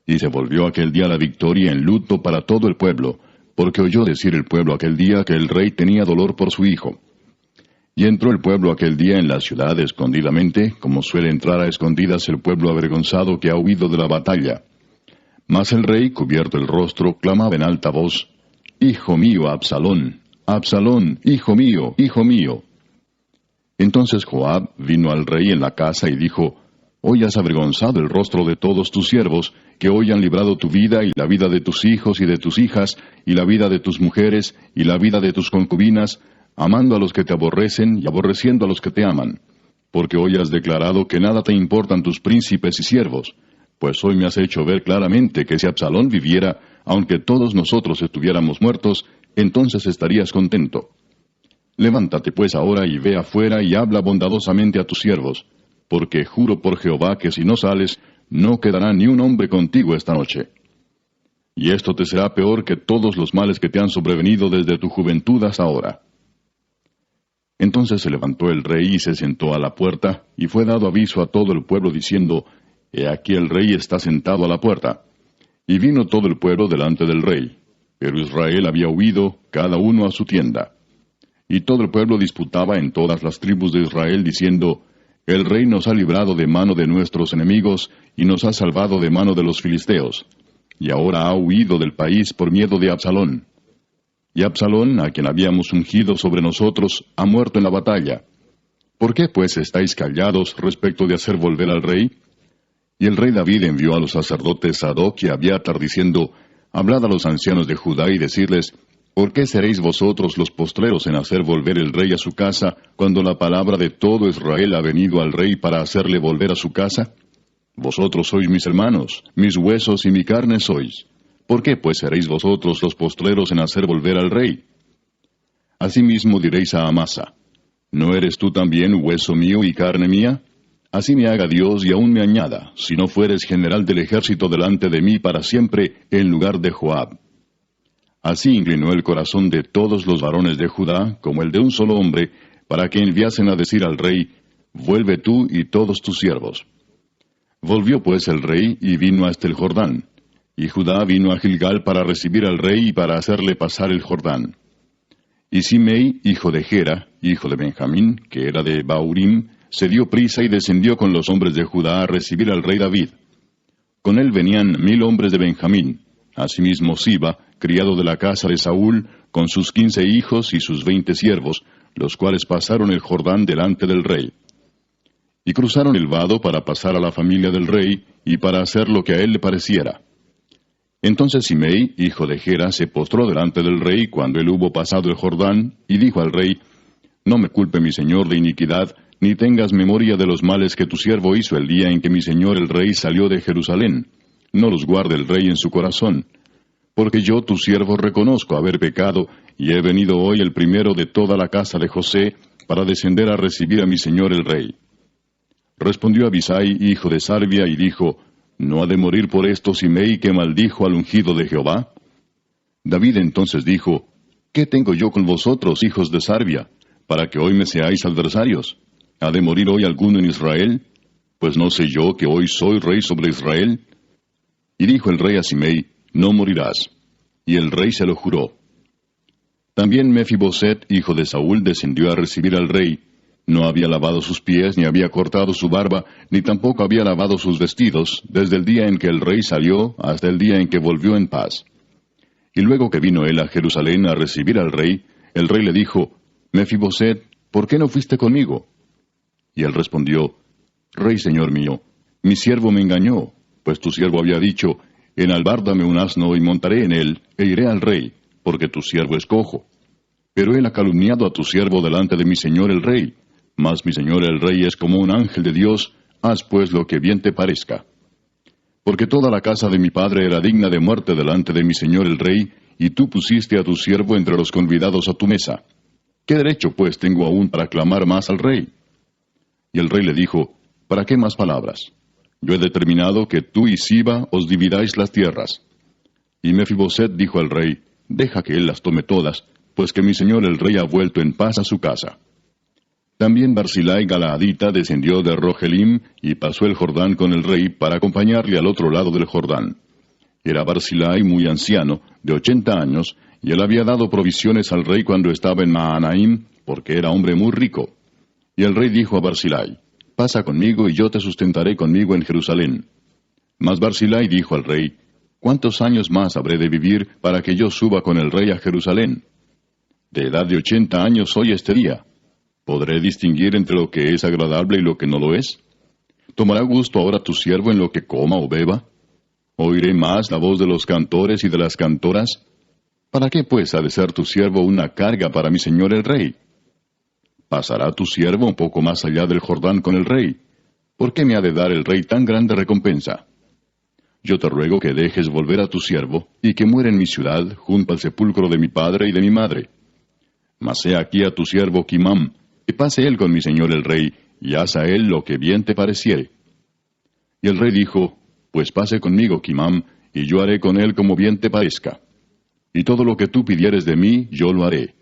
Y se volvió aquel día la victoria en luto para todo el pueblo, porque oyó decir el pueblo aquel día que el rey tenía dolor por su hijo. Y entró el pueblo aquel día en la ciudad escondidamente, como suele entrar a escondidas el pueblo avergonzado que ha huido de la batalla. Mas el rey, cubierto el rostro, clamaba en alta voz, Hijo mío, Absalón, Absalón, hijo mío, hijo mío. Entonces Joab vino al rey en la casa y dijo, Hoy has avergonzado el rostro de todos tus siervos, que hoy han librado tu vida y la vida de tus hijos y de tus hijas, y la vida de tus mujeres y la vida de tus concubinas, amando a los que te aborrecen y aborreciendo a los que te aman. Porque hoy has declarado que nada te importan tus príncipes y siervos, pues hoy me has hecho ver claramente que si Absalón viviera, aunque todos nosotros estuviéramos muertos, entonces estarías contento. Levántate pues ahora y ve afuera y habla bondadosamente a tus siervos, porque juro por Jehová que si no sales, no quedará ni un hombre contigo esta noche. Y esto te será peor que todos los males que te han sobrevenido desde tu juventud hasta ahora. Entonces se levantó el rey y se sentó a la puerta, y fue dado aviso a todo el pueblo diciendo, He aquí el rey está sentado a la puerta. Y vino todo el pueblo delante del rey. Pero Israel había huido, cada uno a su tienda. Y todo el pueblo disputaba en todas las tribus de Israel, diciendo, El rey nos ha librado de mano de nuestros enemigos, y nos ha salvado de mano de los filisteos. Y ahora ha huido del país por miedo de Absalón. Y Absalón, a quien habíamos ungido sobre nosotros, ha muerto en la batalla. ¿Por qué pues estáis callados respecto de hacer volver al rey? Y el rey David envió a los sacerdotes Sadoc y Abiatar diciendo, Hablad a los ancianos de Judá y decirles, ¿por qué seréis vosotros los postreros en hacer volver el rey a su casa, cuando la palabra de todo Israel ha venido al rey para hacerle volver a su casa? Vosotros sois mis hermanos, mis huesos y mi carne sois. ¿Por qué pues seréis vosotros los postreros en hacer volver al rey? Asimismo diréis a Amasa, ¿no eres tú también hueso mío y carne mía? Así me haga Dios y aún me añada, si no fueres general del ejército delante de mí para siempre, en lugar de Joab. Así inclinó el corazón de todos los varones de Judá, como el de un solo hombre, para que enviasen a decir al rey, Vuelve tú y todos tus siervos. Volvió pues el rey y vino hasta el Jordán. Y Judá vino a Gilgal para recibir al rey y para hacerle pasar el Jordán. Y Simei, hijo de Gera, hijo de Benjamín, que era de Baurim, se dio prisa y descendió con los hombres de Judá a recibir al rey David. Con él venían 1000 hombres de Benjamín. Asimismo Siba, criado de la casa de Saúl, con sus 15 hijos y sus 20 siervos, los cuales pasaron el Jordán delante del rey. Y cruzaron el vado para pasar a la familia del rey, y para hacer lo que a él le pareciera. Entonces Simei, hijo de Gera, se postró delante del rey cuando él hubo pasado el Jordán, y dijo al rey: No me culpe mi señor de iniquidad, ni tengas memoria de los males que tu siervo hizo el día en que mi señor el rey salió de Jerusalén. No los guarde el rey en su corazón. Porque yo, tu siervo, reconozco haber pecado, y he venido hoy el primero de toda la casa de José, para descender a recibir a mi señor el rey. Respondió Abisai, hijo de Sarbia, y dijo: ¿No ha de morir por esto Simei, que maldijo al ungido de Jehová? David entonces dijo: ¿Qué tengo yo con vosotros, hijos de Sarbia, para que hoy me seáis adversarios? ¿Ha de morir hoy alguno en Israel? Pues no sé yo que hoy soy rey sobre Israel. Y dijo el rey a Simei: No morirás. Y el rey se lo juró. También Mefiboset, hijo de Saúl, descendió a recibir al rey. No había lavado sus pies, ni había cortado su barba, ni tampoco había lavado sus vestidos, desde el día en que el rey salió hasta el día en que volvió en paz. Y luego que vino él a Jerusalén a recibir al rey, el rey le dijo: Mefiboset, ¿por qué no fuiste conmigo? Y él respondió: Rey señor mío, mi siervo me engañó, pues tu siervo había dicho: Enalbárdame un asno y montaré en él, e iré al rey, porque tu siervo es cojo. Pero él ha calumniado a tu siervo delante de mi señor el rey. Mas mi señor el rey es como un ángel de Dios, haz pues lo que bien te parezca. Porque toda la casa de mi padre era digna de muerte delante de mi señor el rey, y tú pusiste a tu siervo entre los convidados a tu mesa. ¿Qué derecho pues tengo aún para clamar más al rey? Y el rey le dijo: ¿Para qué más palabras? Yo he determinado que tú y Siba os dividáis las tierras. Y Mefiboset dijo al rey: Deja que él las tome todas, pues que mi señor el rey ha vuelto en paz a su casa. También Barzillai Galaadita descendió de Rogelim y pasó el Jordán con el rey para acompañarle al otro lado del Jordán. Era Barzillai muy anciano, de 80 años, y él había dado provisiones al rey cuando estaba en Mahanaim, porque era hombre muy rico. Y el rey dijo a Barzillai: Pasa conmigo y yo te sustentaré conmigo en Jerusalén. Mas Barzillai dijo al rey: ¿Cuántos años más habré de vivir para que yo suba con el rey a Jerusalén? De edad de 80 años soy este día. ¿Podré distinguir entre lo que es agradable y lo que no lo es? ¿Tomará gusto ahora tu siervo en lo que coma o beba? ¿Oiré más la voz de los cantores y de las cantoras? ¿Para qué pues ha de ser tu siervo una carga para mi señor el rey? ¿Pasará tu siervo un poco más allá del Jordán con el rey? ¿Por qué me ha de dar el rey tan grande recompensa? Yo te ruego que dejes volver a tu siervo, y que muera en mi ciudad, junto al sepulcro de mi padre y de mi madre. Mas he aquí a tu siervo Quimam, que pase él con mi señor el rey, y haz a él lo que bien te pareciere. Y el rey dijo: Pues pase conmigo Quimam, y yo haré con él como bien te parezca. Y todo lo que tú pidieres de mí, yo lo haré.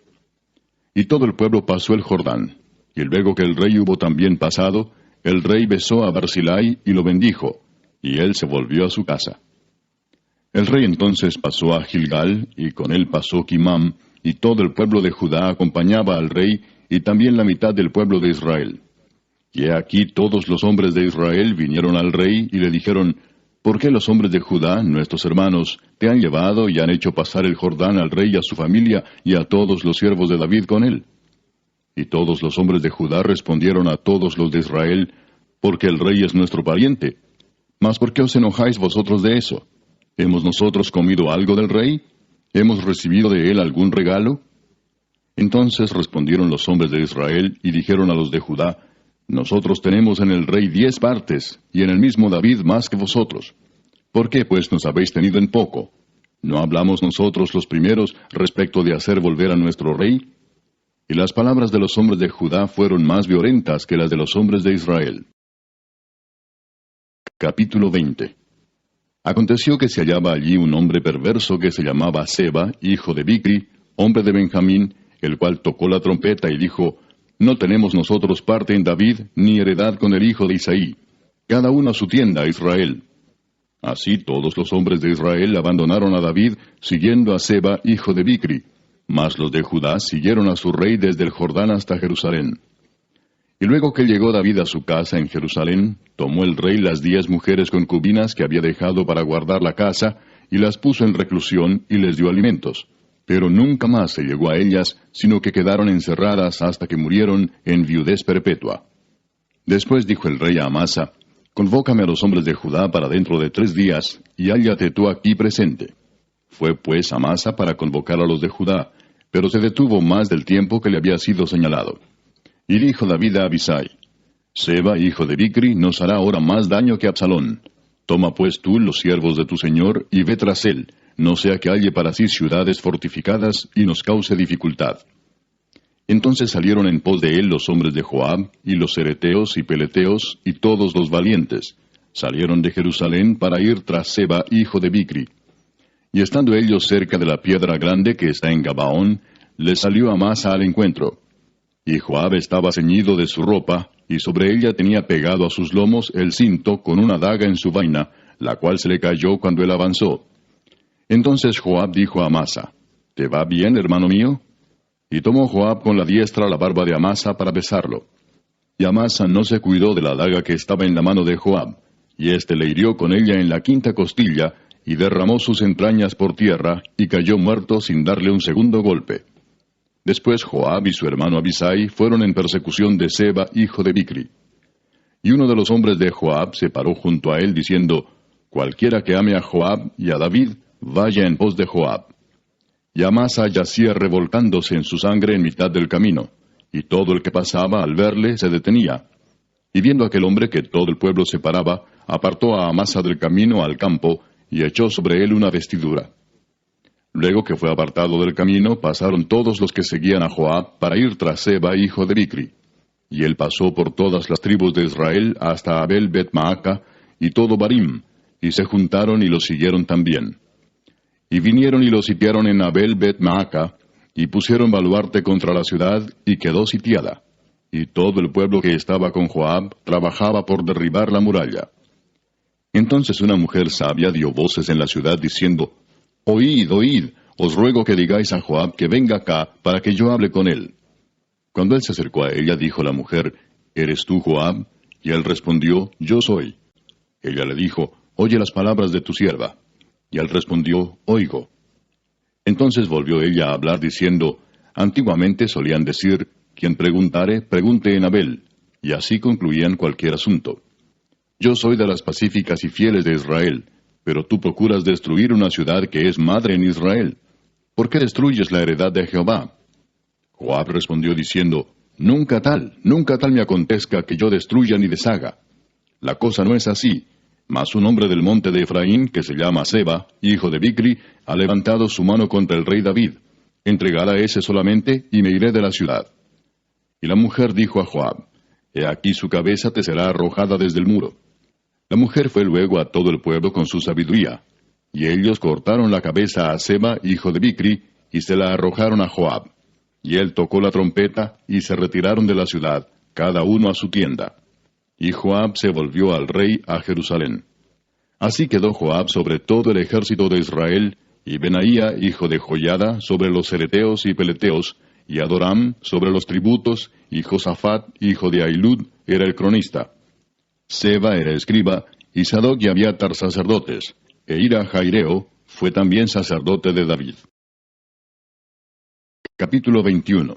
Y todo el pueblo pasó el Jordán. Y luego que el rey hubo también pasado, el rey besó a Barzillai y lo bendijo, y él se volvió a su casa. El rey entonces pasó a Gilgal, y con él pasó Quimam, y todo el pueblo de Judá acompañaba al rey, y también la mitad del pueblo de Israel. Y he aquí todos los hombres de Israel vinieron al rey, y le dijeron: ¿Por qué los hombres de Judá, nuestros hermanos, te han llevado y han hecho pasar el Jordán al rey y a su familia, y a todos los siervos de David con él? Y todos los hombres de Judá respondieron a todos los de Israel: Porque el rey es nuestro pariente. Mas ¿por qué os enojáis vosotros de eso? ¿Hemos nosotros comido algo del rey? ¿Hemos recibido de él algún regalo? Entonces respondieron los hombres de Israel y dijeron a los de Judá: Nosotros tenemos en el rey 10 partes, y en el mismo David más que vosotros. ¿Por qué pues nos habéis tenido en poco? ¿No hablamos nosotros los primeros respecto de hacer volver a nuestro rey? Y las palabras de los hombres de Judá fueron más violentas que las de los hombres de Israel. Capítulo 20. Aconteció que se hallaba allí un hombre perverso que se llamaba Seba, hijo de Bicri, hombre de Benjamín, el cual tocó la trompeta y dijo: No tenemos nosotros parte en David, ni heredad con el hijo de Isaí. Cada uno a su tienda, Israel. Así todos los hombres de Israel abandonaron a David, siguiendo a Seba, hijo de Bicri. Mas los de Judá siguieron a su rey desde el Jordán hasta Jerusalén. Y luego que llegó David a su casa en Jerusalén, tomó el rey las 10 mujeres concubinas que había dejado para guardar la casa, y las puso en reclusión y les dio alimentos. Pero nunca más se llegó a ellas, sino que quedaron encerradas hasta que murieron en viudez perpetua. Después dijo el rey a Amasa: Convócame a los hombres de Judá para dentro de 3 días, y hállate tú aquí presente. Fue pues Amasa para convocar a los de Judá, pero se detuvo más del tiempo que le había sido señalado. Y dijo David a Abisai: Seba, hijo de Bicri, nos hará ahora más daño que Absalón. Toma pues tú los siervos de tu señor, y ve tras él, no sea que halle para sí ciudades fortificadas, y nos cause dificultad. Entonces salieron en pos de él los hombres de Joab, y los cereteos y peleteos, y todos los valientes. Salieron de Jerusalén para ir tras Seba, hijo de Bicri. Y estando ellos cerca de la piedra grande que está en Gabaón, les salió Amasa al encuentro. Y Joab estaba ceñido de su ropa, y sobre ella tenía pegado a sus lomos el cinto con una daga en su vaina, la cual se le cayó cuando él avanzó. Entonces Joab dijo a Amasa: ¿Te va bien, hermano mío? Y tomó Joab con la diestra la barba de Amasa para besarlo. Y Amasa no se cuidó de la daga que estaba en la mano de Joab, y éste le hirió con ella en la 5ª costilla, y derramó sus entrañas por tierra, y cayó muerto sin darle un segundo golpe. Después Joab y su hermano Abisai fueron en persecución de Seba, hijo de Bicri. Y uno de los hombres de Joab se paró junto a él, diciendo: Cualquiera que ame a Joab y a David, vaya en pos de Joab. Y Amasa yacía revolcándose en su sangre en mitad del camino, y todo el que pasaba al verle se detenía. Y viendo aquel hombre que todo el pueblo se paraba, apartó a Amasa del camino al campo, y echó sobre él una vestidura. Luego que fue apartado del camino, pasaron todos los que seguían a Joab para ir tras Seba, hijo de Bicri. Y él pasó por todas las tribus de Israel hasta Abel Bet-Maaca y todo Barim, y se juntaron y lo siguieron también. Y vinieron y lo sitiaron en Abel Bet-Maaca, y pusieron baluarte contra la ciudad, y quedó sitiada. Y todo el pueblo que estaba con Joab trabajaba por derribar la muralla. Entonces una mujer sabia dio voces en la ciudad diciendo: Oíd, oíd, os ruego que digáis a Joab que venga acá, para que yo hable con él. Cuando él se acercó a ella, dijo la mujer: ¿Eres tú Joab? Y él respondió: Yo soy. Ella le dijo: Oye las palabras de tu sierva. Y él respondió: Oigo. Entonces volvió ella a hablar diciendo: Antiguamente solían decir: Quien preguntare, pregunte en Abel. Y así concluían cualquier asunto. Yo soy de las pacíficas y fieles de Israel, pero tú procuras destruir una ciudad que es madre en Israel. ¿Por qué destruyes la heredad de Jehová? Joab respondió diciendo: nunca tal me acontezca que yo destruya ni deshaga. La cosa no es así, mas un hombre del monte de Efraín, que se llama Seba, hijo de Bicri, ha levantado su mano contra el rey David. Entregad a ese solamente, y me iré de la ciudad. Y la mujer dijo a Joab: He aquí su cabeza te será arrojada desde el muro. La mujer fue luego a todo el pueblo con su sabiduría, y ellos cortaron la cabeza a Seba, hijo de Bicri, y se la arrojaron a Joab. Y él tocó la trompeta, y se retiraron de la ciudad, cada uno a su tienda. Y Joab se volvió al rey a Jerusalén. Así quedó Joab sobre todo el ejército de Israel, y Benaía, hijo de Joiada, sobre los cereteos y peleteos, y Adoram sobre los tributos, y Josafat, hijo de Ahilud, era el cronista. Seba era escriba, y Sadoc y Abiatar sacerdotes, e Ira Jaireo fue también sacerdote de David. Capítulo 21.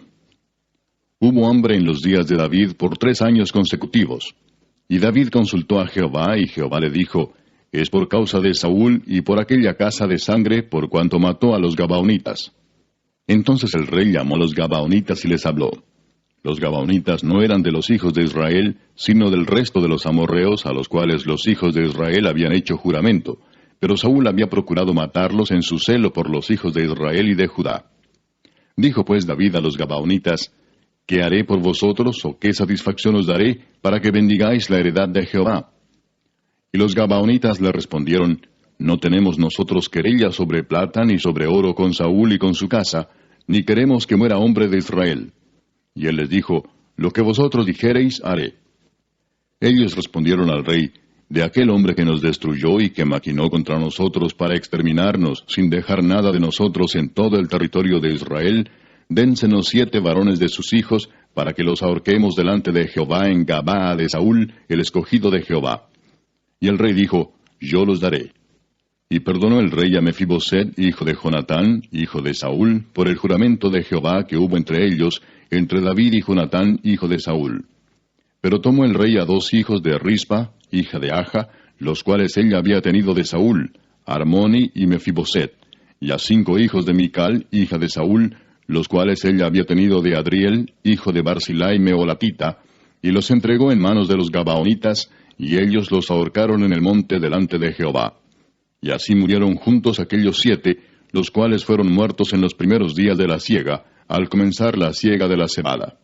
Hubo hambre en los días de David por 3 años consecutivos. Y David consultó a Jehová, y Jehová le dijo: Es por causa de Saúl y por aquella casa de sangre, por cuanto mató a los Gabaonitas. Entonces el rey llamó a los Gabaonitas y les habló. Los Gabaonitas no eran de los hijos de Israel, sino del resto de los amorreos, a los cuales los hijos de Israel habían hecho juramento, pero Saúl había procurado matarlos en su celo por los hijos de Israel y de Judá. Dijo pues David a los Gabaonitas: ¿Qué haré por vosotros, o qué satisfacción os daré, para que bendigáis la heredad de Jehová? Y los Gabaonitas le respondieron: No tenemos nosotros querella sobre plata ni sobre oro con Saúl y con su casa, ni queremos que muera hombre de Israel. Y él les dijo: Lo que vosotros dijereis, haré. Ellos respondieron al rey: De aquel hombre que nos destruyó y que maquinó contra nosotros para exterminarnos, sin dejar nada de nosotros en todo el territorio de Israel, dénsenos 7 varones de sus hijos, para que los ahorquemos delante de Jehová en Gabaa de Saúl, el escogido de Jehová. Y el rey dijo, yo los daré. Y perdonó el rey a Mefiboset, hijo de Jonatán, hijo de Saúl, por el juramento de Jehová que hubo entre ellos, entre David y Jonatán, hijo de Saúl. Pero tomó el rey a 2 hijos de Rispa, hija de Aja, los cuales ella había tenido de Saúl, Armoni y Mefiboset, y a 5 hijos de Mical, hija de Saúl, los cuales ella había tenido de Adriel, hijo de Barzillai Meolatita, y los entregó en manos de los Gabaonitas, y ellos los ahorcaron en el monte delante de Jehová. Y así murieron juntos aquellos 7, los cuales fueron muertos en los primeros días de la siega, al comenzar la siega de la cebada.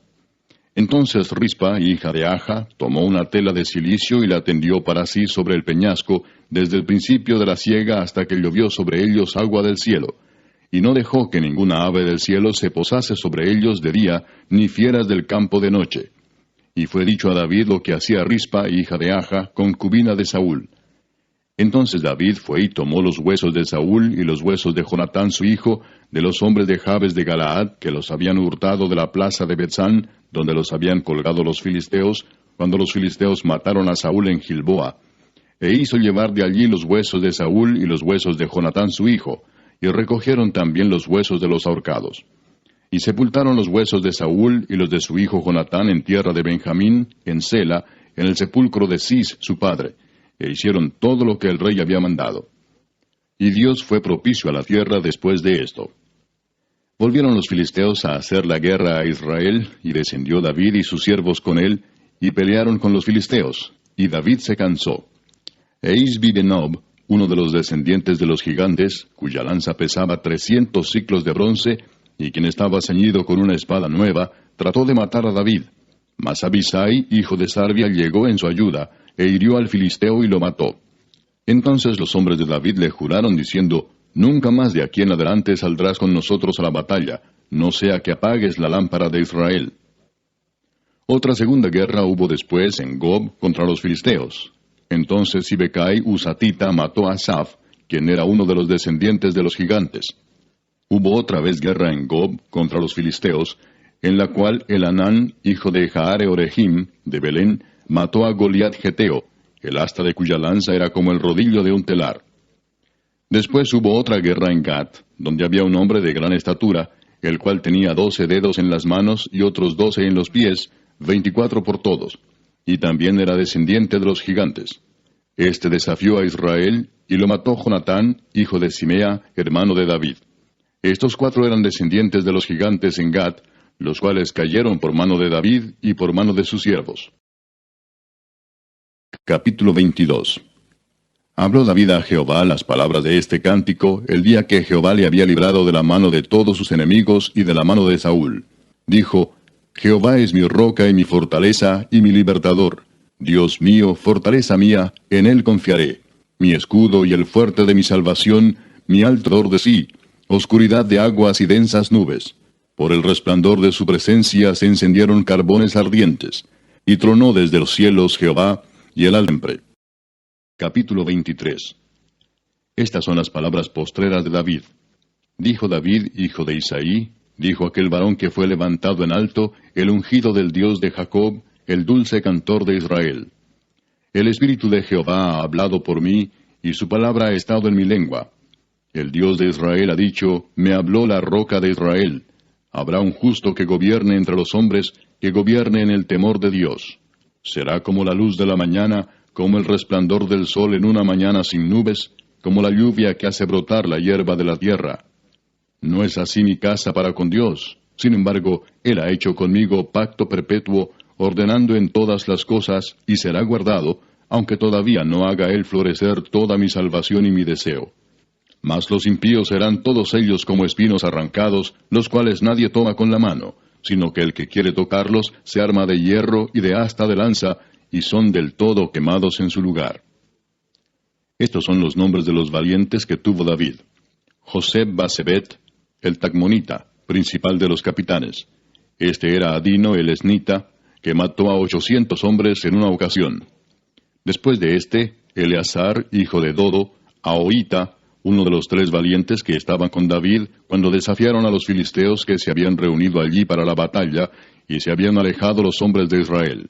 Entonces Rispa, hija de Aja, tomó una tela de cilicio y la tendió para sí sobre el peñasco, desde el principio de la siega hasta que llovió sobre ellos agua del cielo. Y no dejó que ninguna ave del cielo se posase sobre ellos de día, ni fieras del campo de noche. Y fue dicho a David lo que hacía Rispa, hija de Aja, concubina de Saúl. Entonces David fue y tomó los huesos de Saúl y los huesos de Jonatán su hijo, de los hombres de Jabes de Galaad, que los habían hurtado de la plaza de Betzán, donde los habían colgado los filisteos, cuando los filisteos mataron a Saúl en Gilboa. E hizo llevar de allí los huesos de Saúl y los huesos de Jonatán su hijo, y recogieron también los huesos de los ahorcados. Y sepultaron los huesos de Saúl y los de su hijo Jonatán en tierra de Benjamín, en Sela, en el sepulcro de Cis su padre, e hicieron todo lo que el rey había mandado. Y Dios fue propicio a la tierra después de esto. Volvieron los filisteos a hacer la guerra a Israel, y descendió David y sus siervos con él, y pelearon con los filisteos, y David se cansó. E Isbi-Benob, uno de los descendientes de los gigantes, cuya lanza pesaba 300 siclos de bronce, y quien estaba ceñido con una espada nueva, trató de matar a David. Mas Abisai, hijo de Sarbia, llegó en su ayuda, e hirió al filisteo y lo mató. Entonces los hombres de David le juraron diciendo, nunca más de aquí en adelante saldrás con nosotros a la batalla, no sea que apagues la lámpara de Israel. Otra segunda guerra hubo después en Gob contra los filisteos. Entonces Sibecai Husatita mató a Asaph, quien era uno de los descendientes de los gigantes. Hubo otra vez guerra en Gob contra los filisteos, en la cual Elanán, hijo de Jaare Orehim, de Belén, mató a Goliat Geteo, el asta de cuya lanza era como el rodillo de un telar. Después hubo otra guerra en Gat, donde había un hombre de gran estatura, el cual tenía 12 dedos en las manos y otros 12 en los pies, 24 por todos, y también era descendiente de los gigantes. Este desafió a Israel, y lo mató Jonatán, hijo de Simea, hermano de David. Estos 4 eran descendientes de los gigantes en Gat, los cuales cayeron por mano de David y por mano de sus siervos. Capítulo 22. Habló David a Jehová las palabras de este cántico el día que Jehová le había librado de la mano de todos sus enemigos y de la mano de Saúl. Dijo, Jehová es mi roca y mi fortaleza y mi libertador. Dios mío, fortaleza mía, en él confiaré. Mi escudo y el fuerte de mi salvación, mi alto de sí, oscuridad de aguas y densas nubes. Por el resplandor de su presencia se encendieron carbones ardientes, y tronó desde los cielos Jehová, y el siempre. Capítulo 23. Estas son las palabras postreras de David. Dijo David, hijo de Isaí, dijo aquel varón que fue levantado en alto, el ungido del Dios de Jacob, el dulce cantor de Israel. El Espíritu de Jehová ha hablado por mí, y su palabra ha estado en mi lengua. El Dios de Israel ha dicho, me habló la roca de Israel. Habrá un justo que gobierne entre los hombres, que gobierne en el temor de Dios. Será como la luz de la mañana, como el resplandor del sol en una mañana sin nubes, como la lluvia que hace brotar la hierba de la tierra. No es así mi casa para con Dios. Sin embargo, Él ha hecho conmigo pacto perpetuo, ordenando en todas las cosas, y será guardado, aunque todavía no haga Él florecer toda mi salvación y mi deseo. Mas los impíos serán todos ellos como espinos arrancados, los cuales nadie toma con la mano, sino que el que quiere tocarlos se arma de hierro y de asta de lanza, y son del todo quemados en su lugar. Estos son los nombres de los valientes que tuvo David. Joseb Basebet, el Tacmonita, principal de los capitanes. Este era Adino el Esnita, que mató a 800 hombres en una ocasión. Después de este, Eleazar, hijo de Dodo, Ahoita, uno de los 3 valientes que estaban con David cuando desafiaron a los filisteos que se habían reunido allí para la batalla, y se habían alejado los hombres de Israel.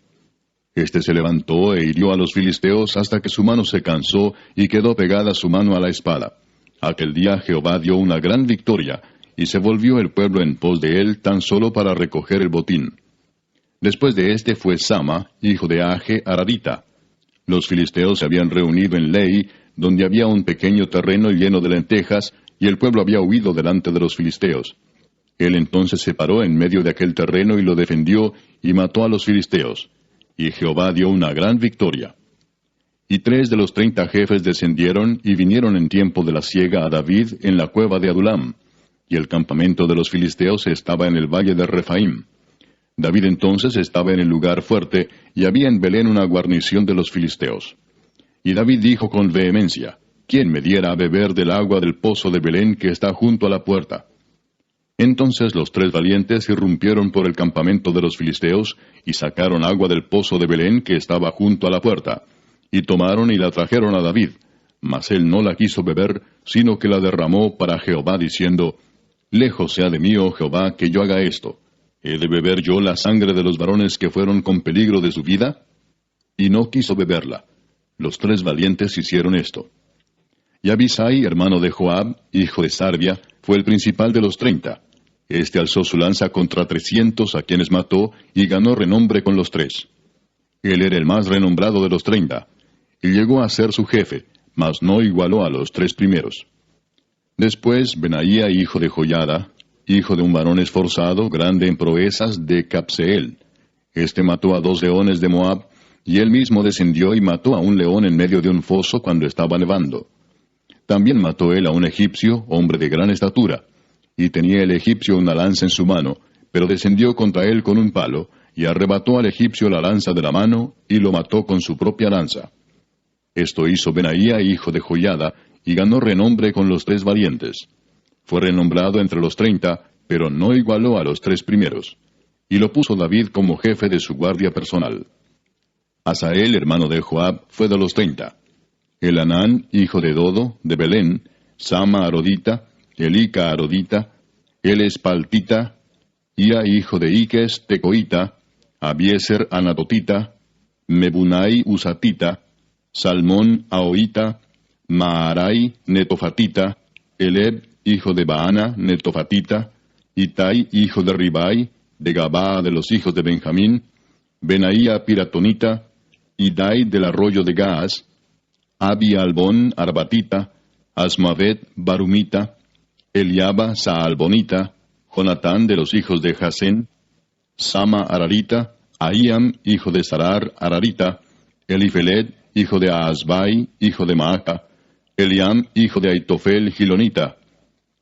Este se levantó e hirió a los filisteos hasta que su mano se cansó y quedó pegada su mano a la espada. Aquel día Jehová dio una gran victoria, y se volvió el pueblo en pos de él tan solo para recoger el botín. Después de este fue Sama, hijo de Age, Aradita. Los filisteos se habían reunido en Lei, donde había un pequeño terreno lleno de lentejas, y el pueblo había huido delante de los filisteos. Él entonces se paró en medio de aquel terreno y lo defendió, y mató a los filisteos. Y Jehová dio una gran victoria. Y 3 de los 30 jefes descendieron y vinieron en tiempo de la siega a David en la cueva de Adulam, y el campamento de los filisteos estaba en el valle de Rephaim. David entonces estaba en el lugar fuerte, y había en Belén una guarnición de los filisteos. Y David dijo con vehemencia: ¿Quién me diera a beber del agua del pozo de Belén que está junto a la puerta? Entonces los 3 valientes irrumpieron por el campamento de los filisteos, y sacaron agua del pozo de Belén que estaba junto a la puerta, y tomaron y la trajeron a David. Mas él no la quiso beber, sino que la derramó para Jehová, diciendo: Lejos sea de mí, oh Jehová, que yo haga esto. ¿He de beber yo la sangre de los varones que fueron con peligro de su vida? Y no quiso beberla. Los 3 valientes hicieron esto. Y Abisai, hermano de Joab, hijo de Sarvia, fue el principal de los 30. Este alzó su lanza contra 300, a quienes mató, y ganó renombre con los 3. Él era el más renombrado de los 30, y llegó a ser su jefe, mas no igualó a los 3 primeros. Después Benaía, hijo de Joiada, hijo de un varón esforzado, grande en proezas, de Capseel. Este mató a 2 leones de Moab, y él mismo descendió y mató a un león en medio de un foso cuando estaba nevando. También mató él a un egipcio, hombre de gran estatura, y tenía el egipcio una lanza en su mano, pero descendió contra él con un palo, y arrebató al egipcio la lanza de la mano, y lo mató con su propia lanza. Esto hizo Benaía, hijo de Joiada, y ganó renombre con los 3 valientes. Fue renombrado entre los 30, pero no igualó a los 3 primeros. Y lo puso David como jefe de su guardia personal. Asael, hermano de Joab, fue de los 30. Elanán, hijo de Dodo, de Belén, Sama Arodita, Elica Arodita, Elespaltita, Ia, hijo de Iques, Tecoita, Abieser Anatotita, Mebunai Usatita, Salmón Ahoita, Maarai Netofatita, Eleb, hijo de Baana, Netofatita, Itai, hijo de Ribai, de Gabaa de los hijos de Benjamín, Benaía Piratonita, Idai del arroyo de Gaas, Abi Albón Arbatita, Asmavet Barumita, Eliaba Saalbonita, Jonatán de los hijos de Jasén, Sama Ararita, Ahiam, hijo de Sarar Ararita, Elifelet, hijo de Aasbai, hijo de Maaca, Eliam, hijo de Aitofel Gilonita,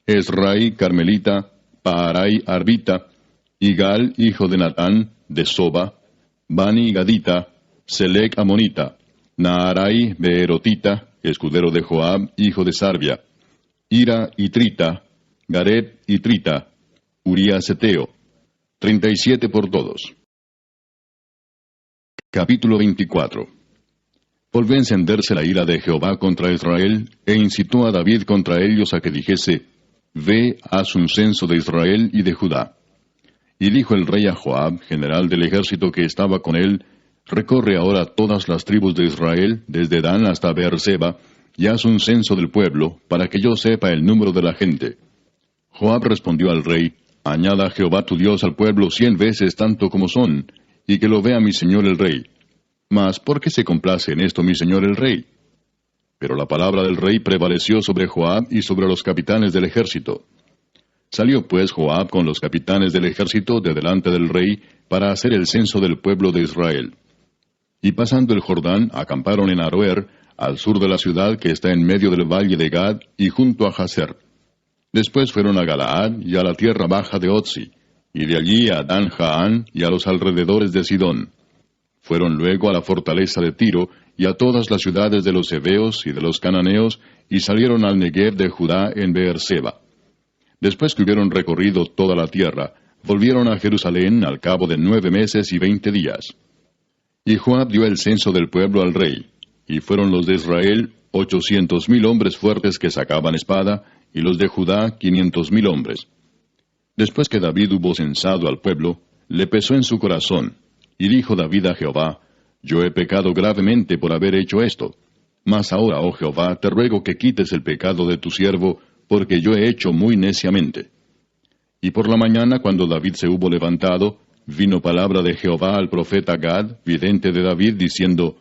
Esrai Carmelita, Paarai Arbita, Igal, hijo de Natán, de Soba, Bani Gadita, Selec Amonita, Naarai Beerotita, escudero de Joab, hijo de Sarvia, Ira y Trita, Gareb y Trita, Urías Eteo, 37 por todos. Capítulo 24. Volvió a encenderse la ira de Jehová contra Israel, e incitó a David contra ellos a que dijese: Ve, haz un censo de Israel y de Judá. Y dijo el rey a Joab, general del ejército que estaba con él: Recorre ahora todas las tribus de Israel, desde Dan hasta Beerseba, y haz un censo del pueblo, para que yo sepa el número de la gente. Joab respondió al rey: Añada Jehová tu Dios al pueblo 100 veces tanto como son, y que lo vea mi señor el rey. Mas, ¿por qué se complace en esto mi señor el rey? Pero la palabra del rey prevaleció sobre Joab y sobre los capitanes del ejército. Salió pues Joab con los capitanes del ejército de delante del rey para hacer el censo del pueblo de Israel. Y pasando el Jordán, acamparon en Aroer, al sur de la ciudad que está en medio del valle de Gad y junto a Jazer. Después fueron a Galaad y a la tierra baja de Otzi, y de allí a Dan Jaán y a los alrededores de Sidón. Fueron luego a la fortaleza de Tiro y a todas las ciudades de los heveos y de los cananeos, y salieron al Negev de Judá en Beerseba. Después que hubieron recorrido toda la tierra, volvieron a Jerusalén al cabo de 9 meses y 20 días. Y Joab dio el censo del pueblo al rey, y fueron los de Israel 800,000 hombres fuertes que sacaban espada, y los de Judá 500,000 hombres. Después que David hubo censado al pueblo, Le pesó en su corazón, y dijo David a Jehová, Yo he pecado gravemente por haber hecho esto. Mas ahora, oh Jehová, te ruego que quites el pecado de tu siervo, porque yo he hecho muy neciamente. Y por la mañana, cuando David se hubo levantado, vino palabra de Jehová al profeta Gad, vidente de David, diciendo,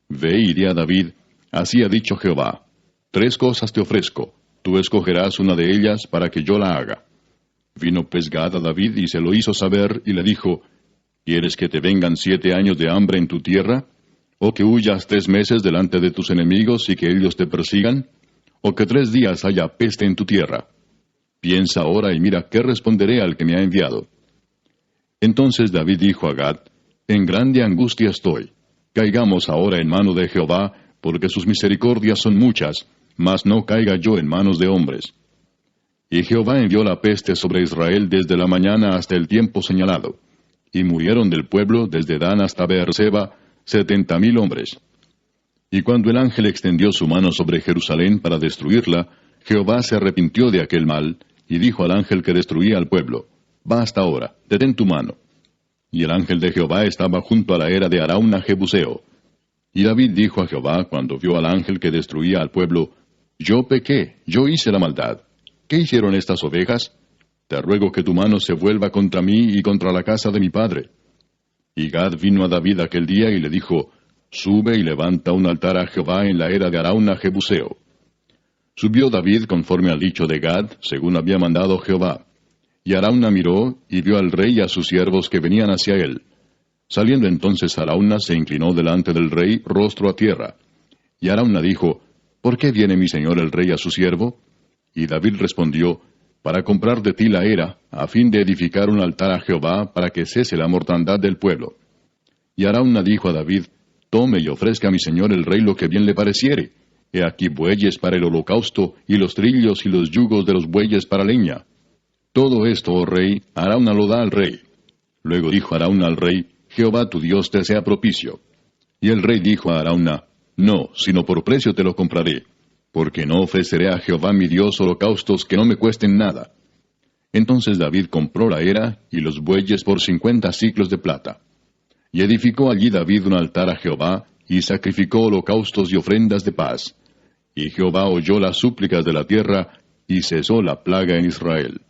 Ve y di a David, así ha dicho Jehová, 3 cosas te ofrezco, tú escogerás una de ellas para que yo la haga. Vino pues Gad a David y se lo hizo saber, y le dijo, ¿Quieres que te vengan 7 años de hambre en tu tierra? ¿O que huyas 3 meses delante de tus enemigos y que ellos te persigan? ¿O que 3 días haya peste en tu tierra? Piensa ahora y mira qué responderé al que me ha enviado. Entonces David dijo a Gad, En grande angustia estoy. Caigamos ahora en mano de Jehová, porque sus misericordias son muchas, mas no caiga yo en manos de hombres. Y Jehová envió la peste sobre Israel desde la mañana hasta el tiempo señalado. Y murieron del pueblo desde Dan hasta Beerseba 70,000 hombres. Y cuando el ángel extendió su mano sobre Jerusalén para destruirla, Jehová se arrepintió de aquel mal, y dijo al ángel que destruía al pueblo, Basta ahora, detén tu mano. Y el ángel de Jehová estaba junto a la era de Arauna Jebuseo. Y David dijo a Jehová, cuando vio al ángel que destruía al pueblo, Yo pequé, yo hice la maldad. ¿Qué hicieron estas ovejas? Te ruego que tu mano se vuelva contra mí y contra la casa de mi padre. Y Gad vino a David aquel día y le dijo, Sube y levanta un altar a Jehová en la era de Arauna Jebuseo. Subió David conforme al dicho de Gad, según había mandado Jehová. Y Arauna miró, y vio al rey y a sus siervos que venían hacia él. Saliendo entonces Arauna se inclinó delante del rey, rostro a tierra. Y Arauna dijo, ¿Por qué viene mi señor el rey a su siervo? Y David respondió, Para comprar de ti la era, a fin de edificar un altar a Jehová, para que cese la mortandad del pueblo. Y Arauna dijo a David, Tome y ofrezca a mi señor el rey lo que bien le pareciere. He aquí bueyes para el holocausto, y los trillos y los yugos de los bueyes para leña. Todo esto, oh rey, Arauna lo da al rey. Luego dijo Arauna al rey, Jehová tu Dios te sea propicio. Y el rey dijo a Arauna, No, sino por precio te lo compraré, porque no ofreceré a Jehová mi Dios holocaustos que no me cuesten nada. Entonces David compró la era y los bueyes por 50 siclos de plata. Y edificó allí David un altar a Jehová, y sacrificó holocaustos y ofrendas de paz. Y Jehová oyó las súplicas de la tierra, y cesó la plaga en Israel.